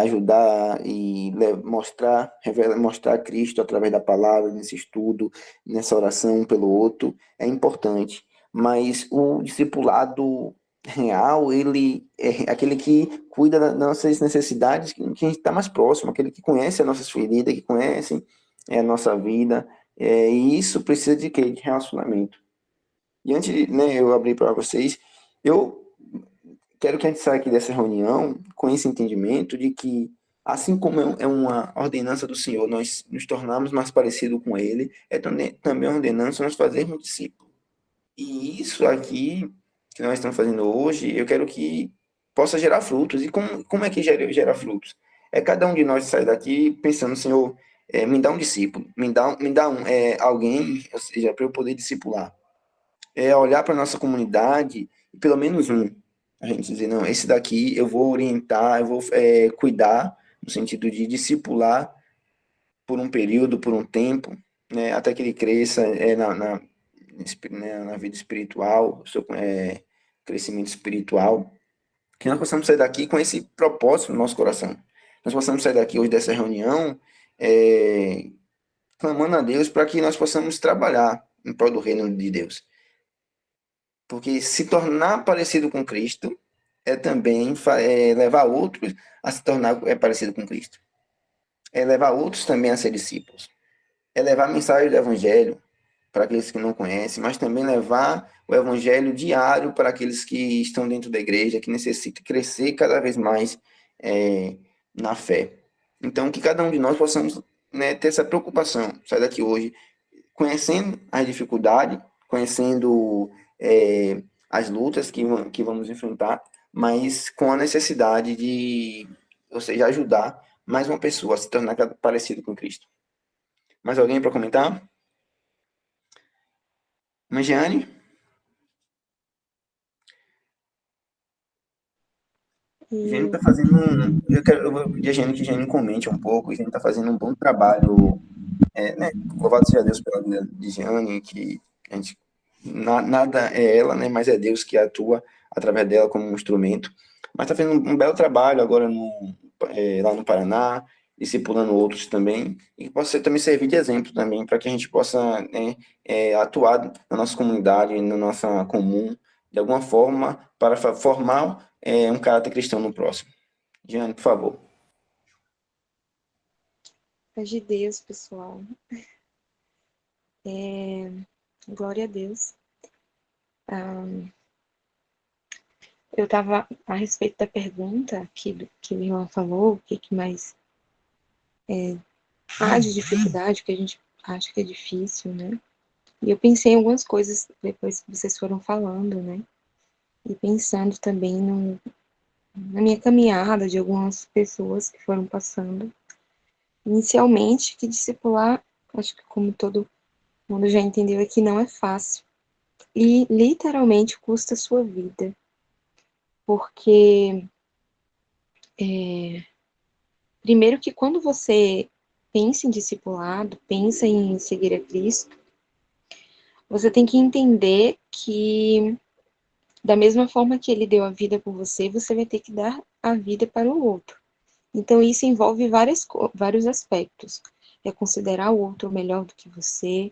ajudar e mostrar Cristo através da palavra, nesse estudo, nessa oração um pelo outro, é importante. Mas o discipulado real, ele é aquele que cuida das nossas necessidades, que a gente está mais próximo, aquele que conhece as nossas feridas, que conhece a nossa vida, e isso precisa de quê? De relacionamento. E antes de, né, eu abrir para vocês, eu quero que a gente saia aqui dessa reunião com esse entendimento de que, assim como é uma ordenança do Senhor, nós nos tornarmos mais parecidos com Ele, é também uma ordenança nós fazermos discípulos. E isso aqui que nós estamos fazendo hoje, eu quero que possa gerar frutos. E como é que gera frutos? É cada um de nós sair daqui pensando, Senhor, me dá um discípulo, me dá alguém, ou seja, para eu poder discipular. é olhar para a nossa comunidade, e pelo menos um, a gente dizer, não, esse daqui eu vou orientar, eu vou cuidar, no sentido de discipular por um período, por um tempo, né, até que ele cresça na vida espiritual, seu crescimento espiritual, que nós possamos sair daqui com esse propósito no nosso coração. Nós possamos sair daqui hoje dessa reunião clamando a Deus para que nós possamos trabalhar em prol do reino de Deus. Porque se tornar parecido com Cristo é também levar outros a se tornar parecido com Cristo. É levar outros também a ser discípulos. É levar a mensagem do Evangelho para aqueles que não conhecem, mas também levar o Evangelho diário para aqueles que estão dentro da igreja, que necessitam crescer cada vez mais na fé. Então, que cada um de nós possamos, né, ter essa preocupação, sair daqui hoje conhecendo as dificuldades, conhecendo as lutas que vamos enfrentar, mas com a necessidade de, ou seja, ajudar mais uma pessoa a se tornar parecido com Cristo. Mais alguém para comentar? Mangiane? A gente está fazendo eu vou pedir a Jane que a Jane comente um pouco. A gente está fazendo um bom trabalho, né? Louvado seja Deus pela vida de Jane, que a gente, nada é ela, né? Mas é Deus que atua através dela como um instrumento. Mas está fazendo um belo trabalho agora lá no Paraná, discipulando outros também, e que possa também servir de exemplo também para que a gente possa, né, atuar na nossa comunidade, na nossa comum, de alguma forma, para formar um caráter cristão no próximo. Jeane, por favor. Paz de Deus, pessoal. Glória a Deus. Eu estava a respeito da pergunta que o irmão falou, o que mais há de dificuldade, que a gente acha que é difícil, né? E eu pensei em algumas coisas depois que vocês foram falando, né? E pensando também na minha caminhada de algumas pessoas que foram passando. Inicialmente, que discipular, acho que como todo mundo já entendeu aqui, não é fácil. E literalmente custa a sua vida. Porque, primeiro que quando você pensa em discipulado, pensa em seguir a Cristo, você tem que entender que, da mesma forma que ele deu a vida por você, você vai ter que dar a vida para o outro. Então, isso envolve vários aspectos. É considerar o outro melhor do que você,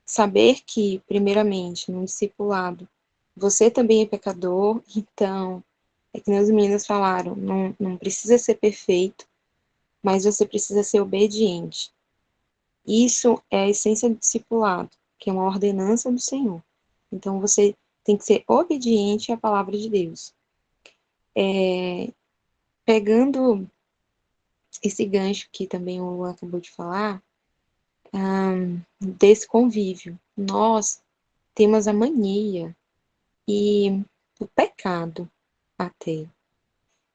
saber que, primeiramente, no discipulado, você também é pecador, então, é que as meninas falaram, não precisa ser perfeito, mas você precisa ser obediente. Isso é a essência do discipulado, que é uma ordenança do Senhor. Então, você tem que ser obediente à palavra de Deus. Pegando esse gancho que também o Luan acabou de falar, desse convívio. Nós temos a mania e o pecado até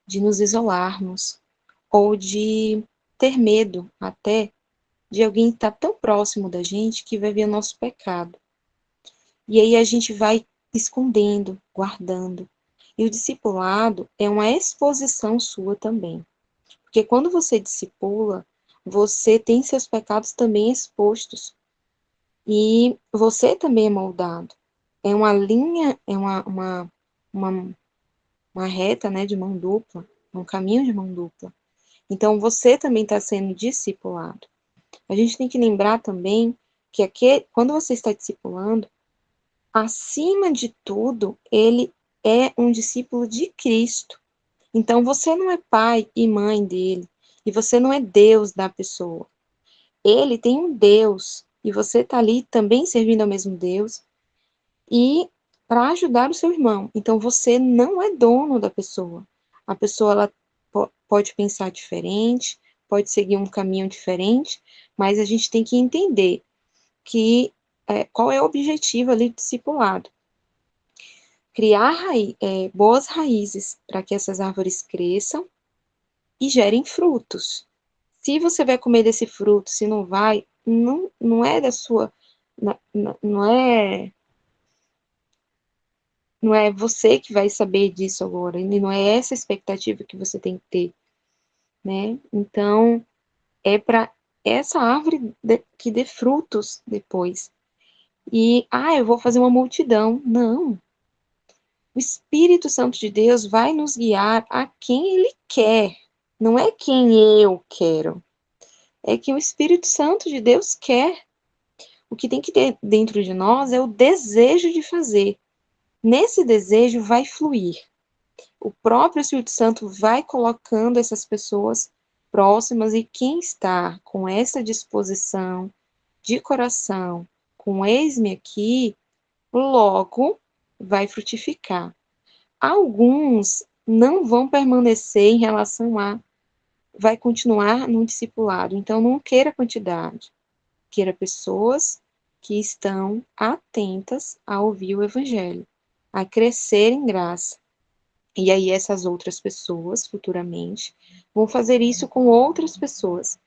de nos isolarmos ou de ter medo até de alguém estar tão próximo da gente que vai ver o nosso pecado. E aí a gente vai escondendo, guardando. E o discipulado é uma exposição sua também. Porque quando você discipula, você tem seus pecados também expostos. E você também é moldado. É uma linha, é uma reta, né, de mão dupla, um caminho de mão dupla. Então, você também está sendo discipulado. A gente tem que lembrar também que quando você está discipulando, acima de tudo, ele é um discípulo de Cristo. Então, você não é pai e mãe dele, e você não é Deus da pessoa. Ele tem um Deus, e você está ali também servindo ao mesmo Deus, e para ajudar o seu irmão. Então, você não é dono da pessoa. A pessoa ela pode pensar diferente, pode seguir um caminho diferente, mas a gente tem que entender que qual é o objetivo ali do discipulado. Criar boas raízes para que essas árvores cresçam e gerem frutos. Se você vai comer desse fruto, se não vai, não é da sua, não é não é você que vai saber disso agora, e não é essa expectativa que você tem que ter, né? Então, é para essa árvore que dê frutos depois. E, eu vou fazer uma multidão. Não. O Espírito Santo de Deus vai nos guiar a quem Ele quer. Não é quem eu quero. É que o Espírito Santo de Deus quer. O que tem que ter dentro de nós é o desejo de fazer. Nesse desejo vai fluir. O próprio Espírito Santo vai colocando essas pessoas próximas, e quem está com essa disposição de coração, com eis-me aqui, logo vai frutificar. Alguns não vão permanecer em relação vai continuar no discipulado. Então, não queira quantidade, queira pessoas que estão atentas a ouvir o Evangelho, a crescer em graça. E aí essas outras pessoas, futuramente, vão fazer isso com outras pessoas.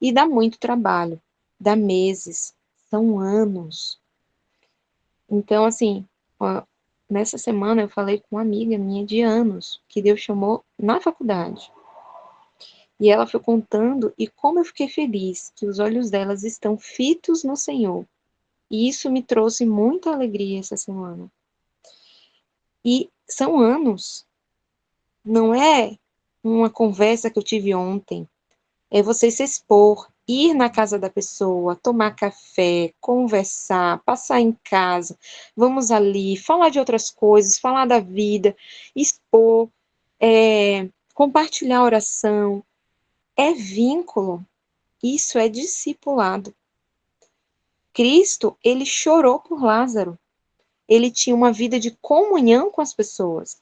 E dá muito trabalho, dá meses, são anos. Então, assim, nessa semana eu falei com uma amiga minha de anos, que Deus chamou na faculdade. E ela foi contando, e como eu fiquei feliz que os olhos delas estão fitos no Senhor. E isso me trouxe muita alegria essa semana. E são anos. Não é uma conversa que eu tive ontem. É você se expor, ir na casa da pessoa, tomar café, conversar, passar em casa, vamos ali, falar de outras coisas, falar da vida, expor, compartilhar oração. É vínculo. Isso é discipulado. Cristo, ele chorou por Lázaro. Ele tinha uma vida de comunhão com as pessoas.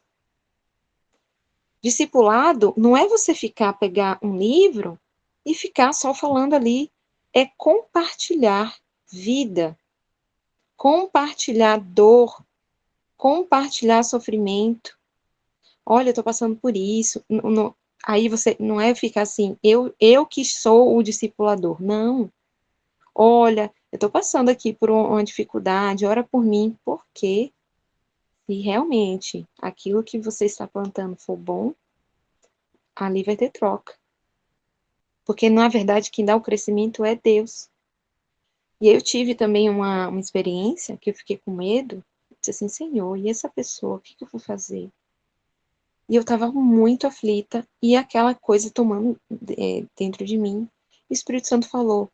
Discipulado não é você pegar um livro e ficar só falando ali. É compartilhar vida, compartilhar dor, compartilhar sofrimento. Olha, eu tô passando por isso. Aí você não é ficar assim, eu que sou o discipulador. Não. Olha, eu tô passando aqui por uma dificuldade, ora por mim. Por quê? Se realmente aquilo que você está plantando for bom, ali vai ter troca. Porque, na verdade, quem dá o crescimento é Deus. E eu tive também uma experiência que eu fiquei com medo. Disse assim, Senhor, e essa pessoa, o que eu vou fazer? E eu estava muito aflita, e aquela coisa tomando dentro de mim. O Espírito Santo falou,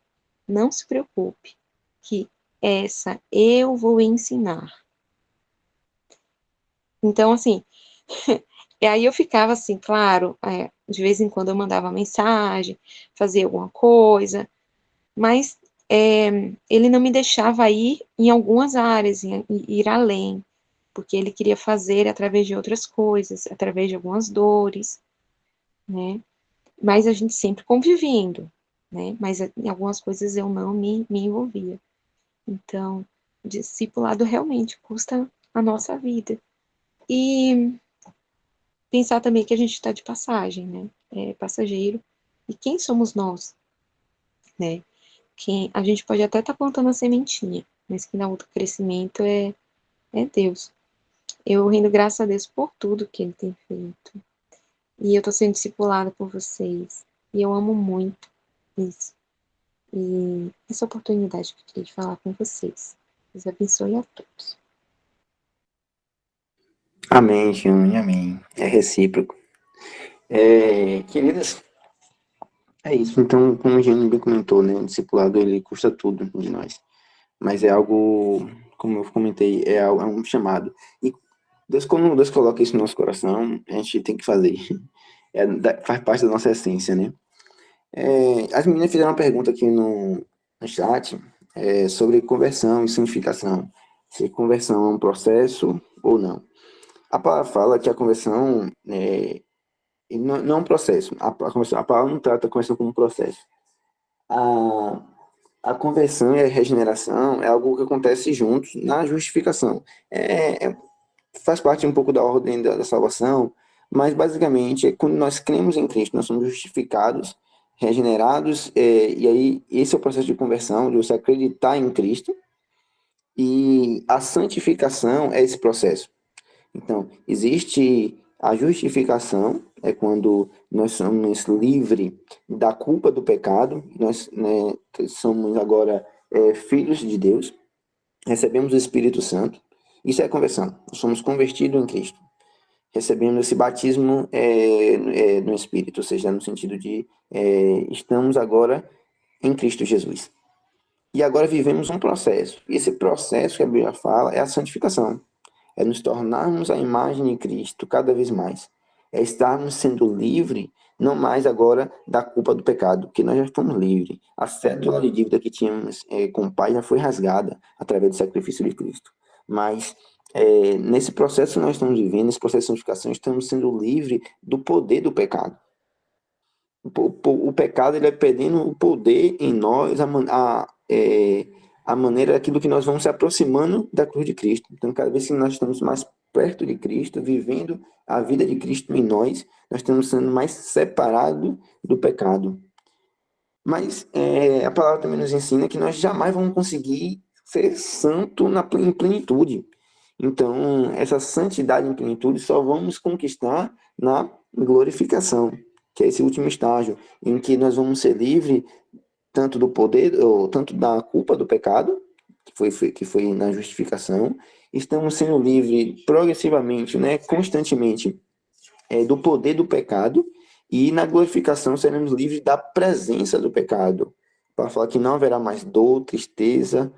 não se preocupe, que essa eu vou ensinar. Então, assim, e aí eu ficava assim, claro, de vez em quando eu mandava mensagem, fazia alguma coisa, mas ele não me deixava ir em algumas áreas, ir além, porque ele queria fazer através de outras coisas, através de algumas dores, né? Mas a gente sempre convivendo, né? Mas em algumas coisas eu não me envolvia. Então, discipulado realmente custa a nossa vida. E pensar também que a gente está de passagem, né? É passageiro. E quem somos nós, né? A gente pode até estar plantando a sementinha, mas quem dá outro crescimento é Deus. Eu rendo graças a Deus por tudo que Ele tem feito. E eu estou sendo discipulada por vocês. E eu amo muito isso. E essa oportunidade que eu queria falar com vocês. Deus abençoe a todos. Amém, Giane, amém. É recíproco. Queridas, é isso. Então, como a Giane bem comentou, né? O discipulado, ele custa tudo de nós. Mas é algo, como eu comentei, é um chamado. E quando Deus coloca isso no nosso coração, a gente tem que fazer. Faz parte da nossa essência, né? As meninas fizeram uma pergunta aqui no chat sobre conversão e santificação. Se conversão é um processo ou não. A palavra fala que a conversão não é um processo. A palavra não trata a conversão como um processo. A conversão e a regeneração é algo que acontece juntos na justificação. Faz parte um pouco da ordem da salvação, mas basicamente quando nós cremos em Cristo, nós somos justificados, regenerados, e aí esse é o processo de conversão, de você acreditar em Cristo, e a santificação é esse processo. Então, existe a justificação, é quando nós somos livres da culpa do pecado, nós, né, somos agora filhos de Deus, recebemos o Espírito Santo, isso é conversão, nós somos convertidos em Cristo, recebemos esse batismo no Espírito, ou seja, no sentido de estamos agora em Cristo Jesus. E agora vivemos um processo, e esse processo que a Bíblia fala é a santificação, é nos tornarmos a imagem de Cristo cada vez mais, é estarmos sendo livres, não mais agora da culpa do pecado, porque nós já fomos livres. A cédula de dívida que tínhamos com o Pai já foi rasgada através do sacrifício de Cristo. Mas nesse processo que nós estamos vivendo, nesse processo de santificação, estamos sendo livres do poder do pecado. O pecado ele é perdendo o poder em nós, a maneira daquilo que nós vamos se aproximando da cruz de Cristo. Então, cada vez que nós estamos mais perto de Cristo, vivendo a vida de Cristo em nós, nós estamos sendo mais separados do pecado. Mas a palavra também nos ensina que nós jamais vamos conseguir ser santo em plenitude. Então, essa santidade em plenitude só vamos conquistar na glorificação, que é esse último estágio, em que nós vamos ser livres tanto do poder, ou tanto da culpa do pecado, que foi na justificação, estamos sendo livres progressivamente, né, constantemente, do poder do pecado, e na glorificação seremos livres da presença do pecado, para falar que não haverá mais dor, tristeza,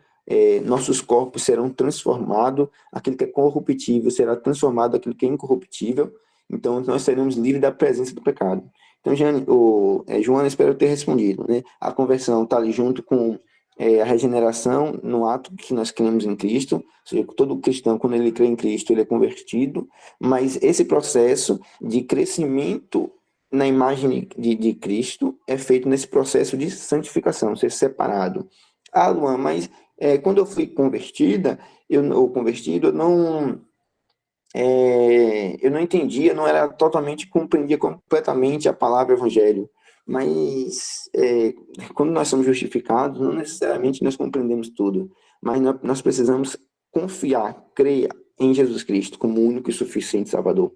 nossos corpos serão transformados, aquilo que é corruptível será transformado aquilo que é incorruptível, então nós seremos livres da presença do pecado. Então, Joana, espero ter respondido, né? A conversão está ali junto com a regeneração no ato que nós cremos em Cristo, ou seja, todo cristão, quando ele crê em Cristo, ele é convertido, mas esse processo de crescimento na imagem de Cristo é feito nesse processo de santificação, ser separado. Ah, Luan, mas quando eu fui convertido, eu não entendia, não era compreendia completamente a palavra evangelho, mas quando nós somos justificados, não necessariamente nós compreendemos tudo, mas nós precisamos confiar, crer em Jesus Cristo como o único e suficiente Salvador.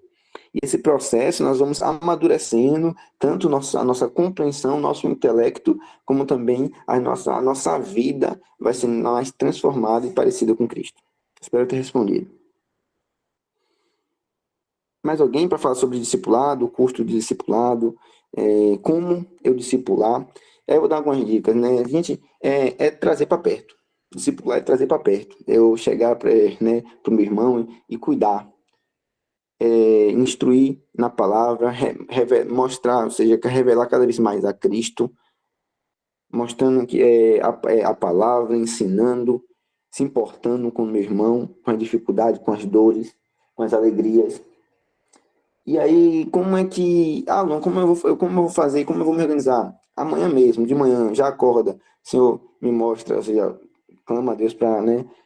E esse processo nós vamos amadurecendo tanto a nossa compreensão, nosso intelecto, como também a nossa vida vai sendo mais transformada e parecida com Cristo. Espero ter respondido. Mais alguém para falar sobre discipulado, o custo de discipulado, como eu discipular? Eu vou dar algumas dicas, né? A gente trazer para perto. Discipular é trazer para perto. Eu chegar para o meu irmão e cuidar. Instruir na palavra, mostrar, ou seja, revelar cada vez mais a Cristo, mostrando que a palavra, ensinando, se importando com o meu irmão, com as dificuldades, com as dores, com as alegrias. E aí, como eu vou fazer, como eu vou me organizar? Amanhã mesmo, de manhã, já acorda, Senhor, me mostra, ou seja, clama a Deus para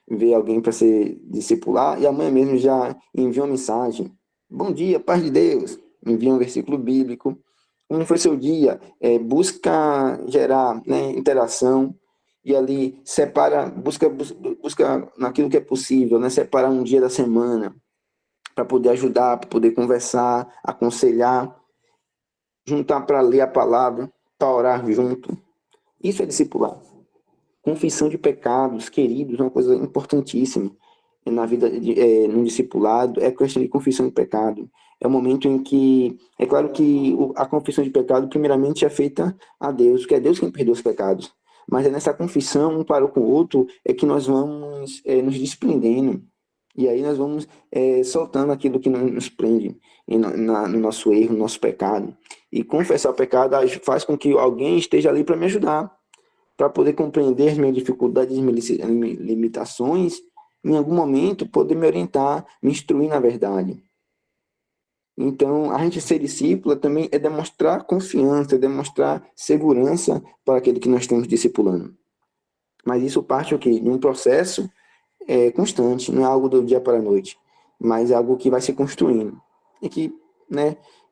ver alguém para ser discipular, e amanhã mesmo já envia uma mensagem. Bom dia, paz de Deus, envia um versículo bíblico. Como foi seu dia? Busca gerar interação, e ali busca naquilo que é possível, separar um dia da semana, para poder ajudar, para poder conversar, aconselhar, juntar para ler a palavra, para orar junto. Isso é discipular. Confissão de pecados, queridos, é uma coisa importantíssima na vida, no discipulado, é questão de confissão de pecado. É o momento em que, é claro que a confissão de pecado, primeiramente, é feita a Deus, que é Deus quem perdoa os pecados. Mas é nessa confissão, um para com o outro, é que nós vamos nos desprendendo. E aí nós vamos soltando aquilo que nos prende no nosso erro, no nosso pecado. E confessar o pecado faz com que alguém esteja ali para me ajudar, para poder compreender as minhas dificuldades, as minhas limitações, em algum momento poder me orientar, me instruir na verdade. Então, a gente ser discípula também é demonstrar confiança, é demonstrar segurança para aquele que nós estamos discipulando. Mas isso parte o quê? De um processo constante, não é algo do dia para a noite, mas é algo que vai se construindo. E que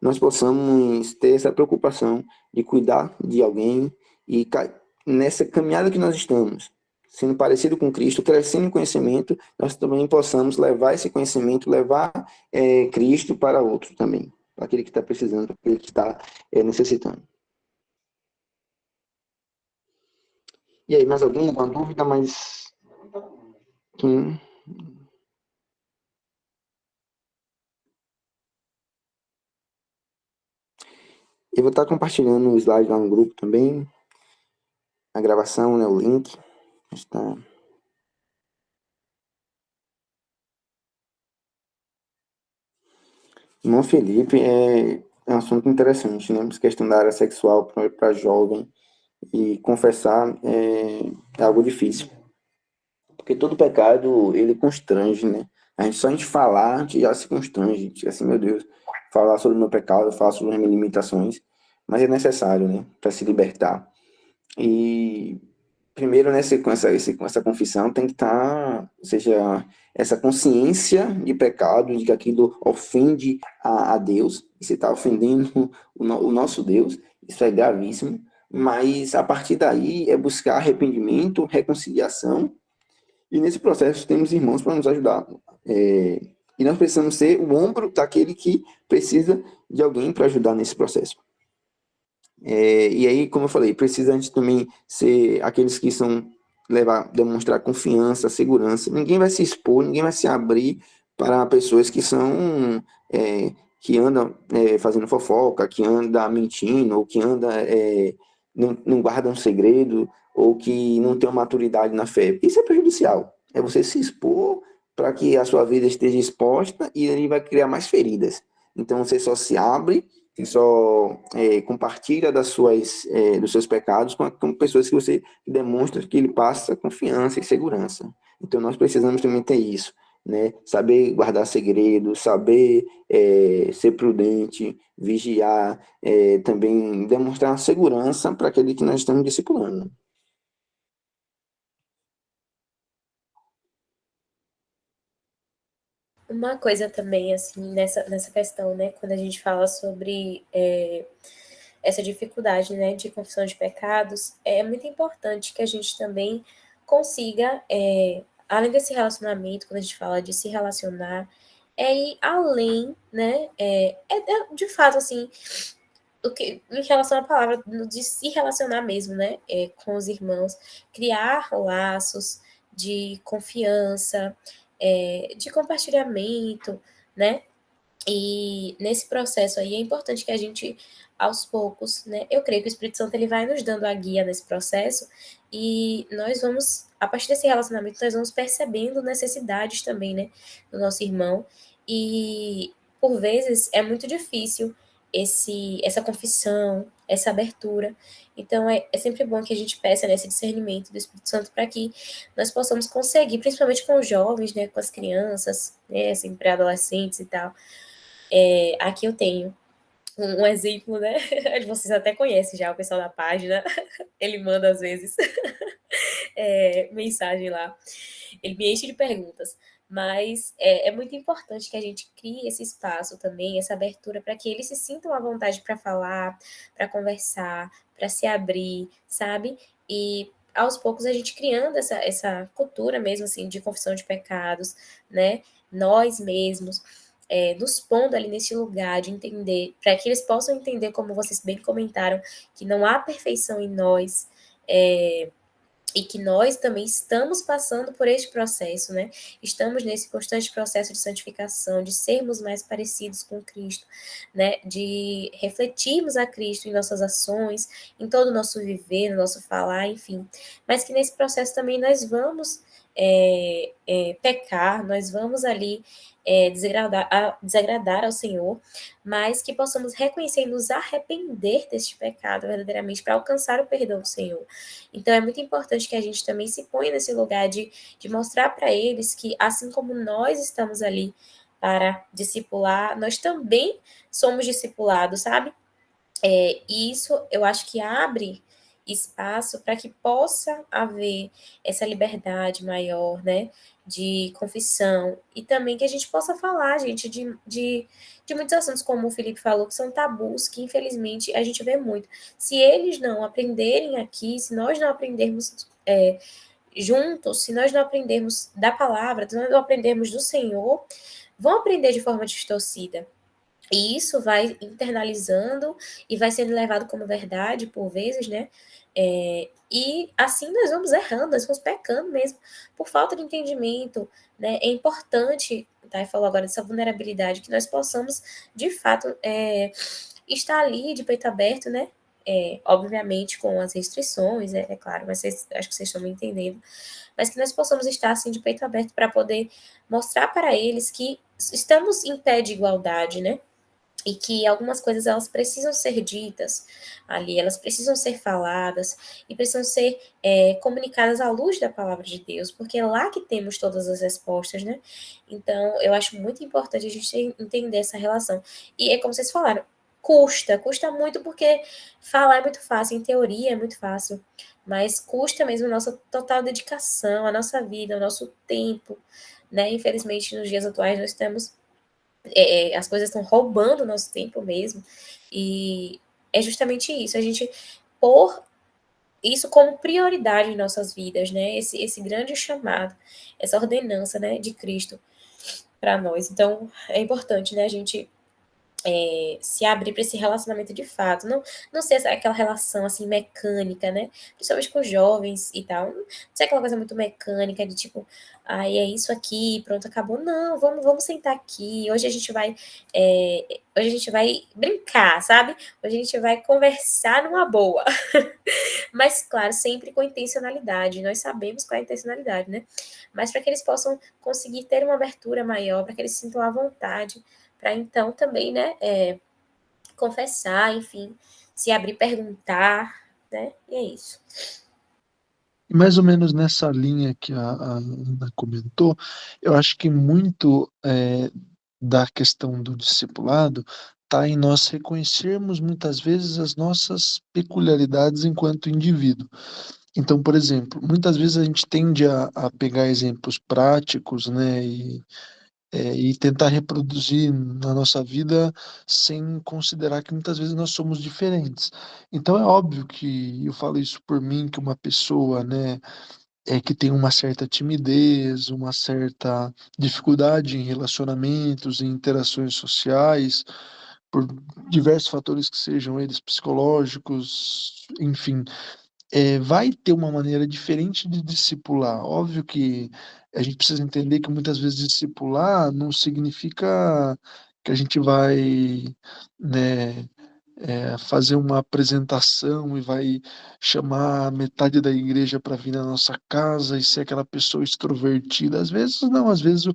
nós possamos ter essa preocupação de cuidar de alguém e nessa caminhada que nós estamos, sendo parecido com Cristo, crescendo em conhecimento, nós também possamos levar esse conhecimento, levar Cristo para outro também, para aquele que está precisando, para aquele que está necessitando. E aí, mais alguém? Alguma dúvida? Mais quem? Eu vou estar compartilhando o slide lá no grupo também, a gravação, né, o link. Está... Irmão Felipe, é um assunto interessante, né? Essa questão da área sexual para jovem, e confessar é algo difícil. Porque todo pecado, ele constrange, né? Só a gente falar, a gente já se constrange. A gente fica assim, meu Deus, falar sobre o meu pecado, falar sobre as minhas limitações. Mas é necessário, né? Para se libertar. E primeiro, né, com essa confissão, tem que estar, ou seja, essa consciência de pecado, de que aquilo ofende a Deus, e você está ofendendo o nosso Deus, isso é gravíssimo, mas a partir daí é buscar arrependimento, reconciliação, e nesse processo temos irmãos para nos ajudar. E nós precisamos ser o ombro daquele que precisa de alguém para ajudar nesse processo. E aí, como eu falei, precisa a gente também ser aqueles que demonstrar confiança, segurança. Ninguém vai se expor, ninguém vai se abrir para pessoas que que andam fazendo fofoca, que andam mentindo, ou que andam não guardam segredo, ou que não tem maturidade na fé. Isso é prejudicial. É você se expor para que a sua vida esteja exposta e ele vai criar mais feridas. Então você só se abre e só compartilha dos seus pecados com pessoas que você demonstra que ele passa confiança e segurança. Então nós precisamos também ter isso, né? Saber guardar segredos, saber ser prudente, vigiar, também demonstrar segurança para aquele que nós estamos discipulando. Uma coisa também, assim, nessa questão, né, quando a gente fala sobre essa dificuldade, né, de confissão de pecados, é muito importante que a gente também consiga, além desse relacionamento, quando a gente fala de se relacionar, ir além, né, de fato, assim, em relação à palavra de se relacionar mesmo, né, com os irmãos, criar laços de confiança, de compartilhamento, né, e nesse processo aí é importante que a gente, aos poucos, né, eu creio que o Espírito Santo ele vai nos dando a guia nesse processo e nós vamos, a partir desse relacionamento, nós vamos percebendo necessidades também, né, do nosso irmão e, por vezes, é muito difícil essa confissão, essa abertura. Então, é sempre bom que a gente peça nesse discernimento do Espírito Santo para que nós possamos conseguir, principalmente com os jovens, né, com as crianças, né, assim, pré-adolescentes e tal. Aqui eu tenho um exemplo, né? Vocês até conhecem já o pessoal da página. Ele manda, às vezes, mensagem lá. Ele me enche de perguntas. Mas é muito importante que a gente crie esse espaço também, essa abertura, para que eles se sintam à vontade para falar, para conversar, para se abrir, sabe? E aos poucos a gente criando essa cultura mesmo, assim, de confissão de pecados, né? Nós mesmos nos pondo ali nesse lugar de entender, para que eles possam entender, como vocês bem comentaram, que não há perfeição em nós, e que nós também estamos passando por este processo, né? Estamos nesse constante processo de santificação, de sermos mais parecidos com Cristo, né? De refletirmos a Cristo em nossas ações, em todo o nosso viver, no nosso falar, enfim. Mas que nesse processo também nós vamos pecar, nós vamos ali desagradar ao Senhor, mas que possamos reconhecer e nos arrepender deste pecado verdadeiramente para alcançar o perdão do Senhor. Então é muito importante que a gente também se ponha nesse lugar de mostrar para eles que, assim como nós estamos ali para discipular, nós também somos discipulados, sabe? E isso eu acho que abre espaço para que possa haver essa liberdade maior, né, de confissão, e também que a gente possa falar, gente, de muitos assuntos, como o Felipe falou, que são tabus, que infelizmente a gente vê muito. Se eles não aprenderem aqui, se nós não aprendermos juntos, se nós não aprendermos da palavra, se nós não aprendermmos do Senhor, vão aprender de forma distorcida. E isso vai internalizando e vai sendo levado como verdade por vezes, né? E assim nós vamos errando, nós vamos pecando mesmo, por falta de entendimento, né? É importante, tá? Falou agora dessa vulnerabilidade, que nós possamos, de fato, estar ali de peito aberto, né? Obviamente com as restrições, é claro, mas acho que vocês estão me entendendo, mas que nós possamos estar assim de peito aberto para poder mostrar para eles que estamos em pé de igualdade, né? E que algumas coisas elas precisam ser ditas ali, elas precisam ser faladas e precisam ser comunicadas à luz da palavra de Deus, porque é lá que temos todas as respostas, né? Então, eu acho muito importante a gente entender essa relação. E é como vocês falaram, custa muito porque falar é muito fácil, em teoria é muito fácil, mas custa mesmo a nossa total dedicação, a nossa vida, o nosso tempo, né? Infelizmente, nos dias atuais nós temos as coisas estão roubando o nosso tempo mesmo, e é justamente isso, a gente pôr isso como prioridade em nossas vidas, né, esse grande chamado, essa ordenança, né, de Cristo para nós. Então, é importante, né, a gente se abrir para esse relacionamento de fato, não ser aquela relação assim mecânica, né? Principalmente com jovens e tal, não ser aquela coisa muito mecânica de tipo, é isso aqui, pronto, acabou. Não, vamos sentar aqui. Hoje a gente vai brincar, sabe? Hoje a gente vai conversar numa boa. Mas, claro, sempre com intencionalidade. Nós sabemos qual é a intencionalidade, né? Mas para que eles possam conseguir ter uma abertura maior, para que eles se sintam à vontade, para então também, né, confessar, enfim, se abrir, perguntar, né? E é isso. E mais ou menos nessa linha que a Ana comentou, eu acho que muito da questão do discipulado está em nós reconhecermos muitas vezes as nossas peculiaridades enquanto indivíduo. Então, por exemplo, muitas vezes a gente tende a pegar exemplos práticos, né, e tentar reproduzir na nossa vida sem considerar que muitas vezes nós somos diferentes. Então é óbvio que eu falo isso por mim, que uma pessoa, né, que tem uma certa timidez, uma certa dificuldade em relacionamentos, em interações sociais, por diversos fatores que sejam eles psicológicos, enfim, vai ter uma maneira diferente de discipular. Óbvio que a gente precisa entender que muitas vezes discipular não significa que a gente vai, né, fazer uma apresentação e vai chamar metade da igreja para vir na nossa casa e ser aquela pessoa extrovertida. Às vezes não, às vezes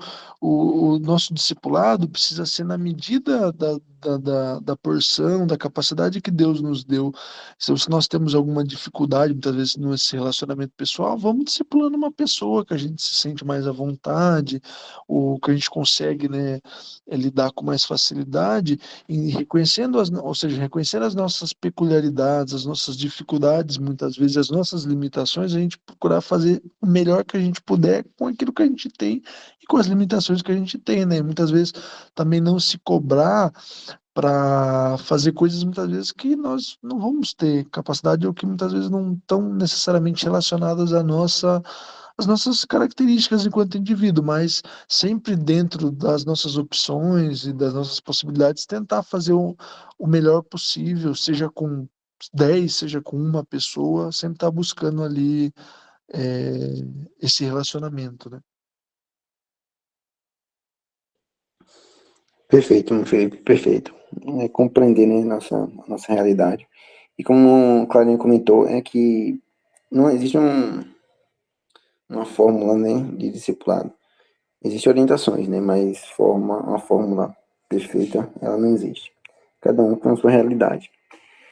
o nosso discipulado precisa ser na medida da porção, da capacidade que Deus nos deu. Então, se nós temos alguma dificuldade, muitas vezes, nesse relacionamento pessoal, vamos discipulando uma pessoa que a gente se sente mais à vontade, ou que a gente consegue, né, lidar com mais facilidade, e reconhecendo ou seja, reconhecendo as nossas peculiaridades, as nossas dificuldades, muitas vezes as nossas limitações, a gente procurar fazer o melhor que a gente puder com aquilo que a gente tem e com as limitações que a gente tem, né? Muitas vezes também não se cobrar para fazer coisas muitas vezes que nós não vamos ter capacidade ou que muitas vezes não estão necessariamente relacionadas às nossas características enquanto indivíduo, mas sempre dentro das nossas opções e das nossas possibilidades tentar fazer o melhor possível, seja com 10, seja com uma pessoa, sempre estar buscando ali esse relacionamento, né? Perfeito, meu Felipe, perfeito. Compreender, né, nossa realidade. E como o Clarinha comentou, é que não existe uma fórmula, né, de discipulado. Existem orientações, né, mas uma fórmula perfeita, ela não existe. Cada um com a sua realidade.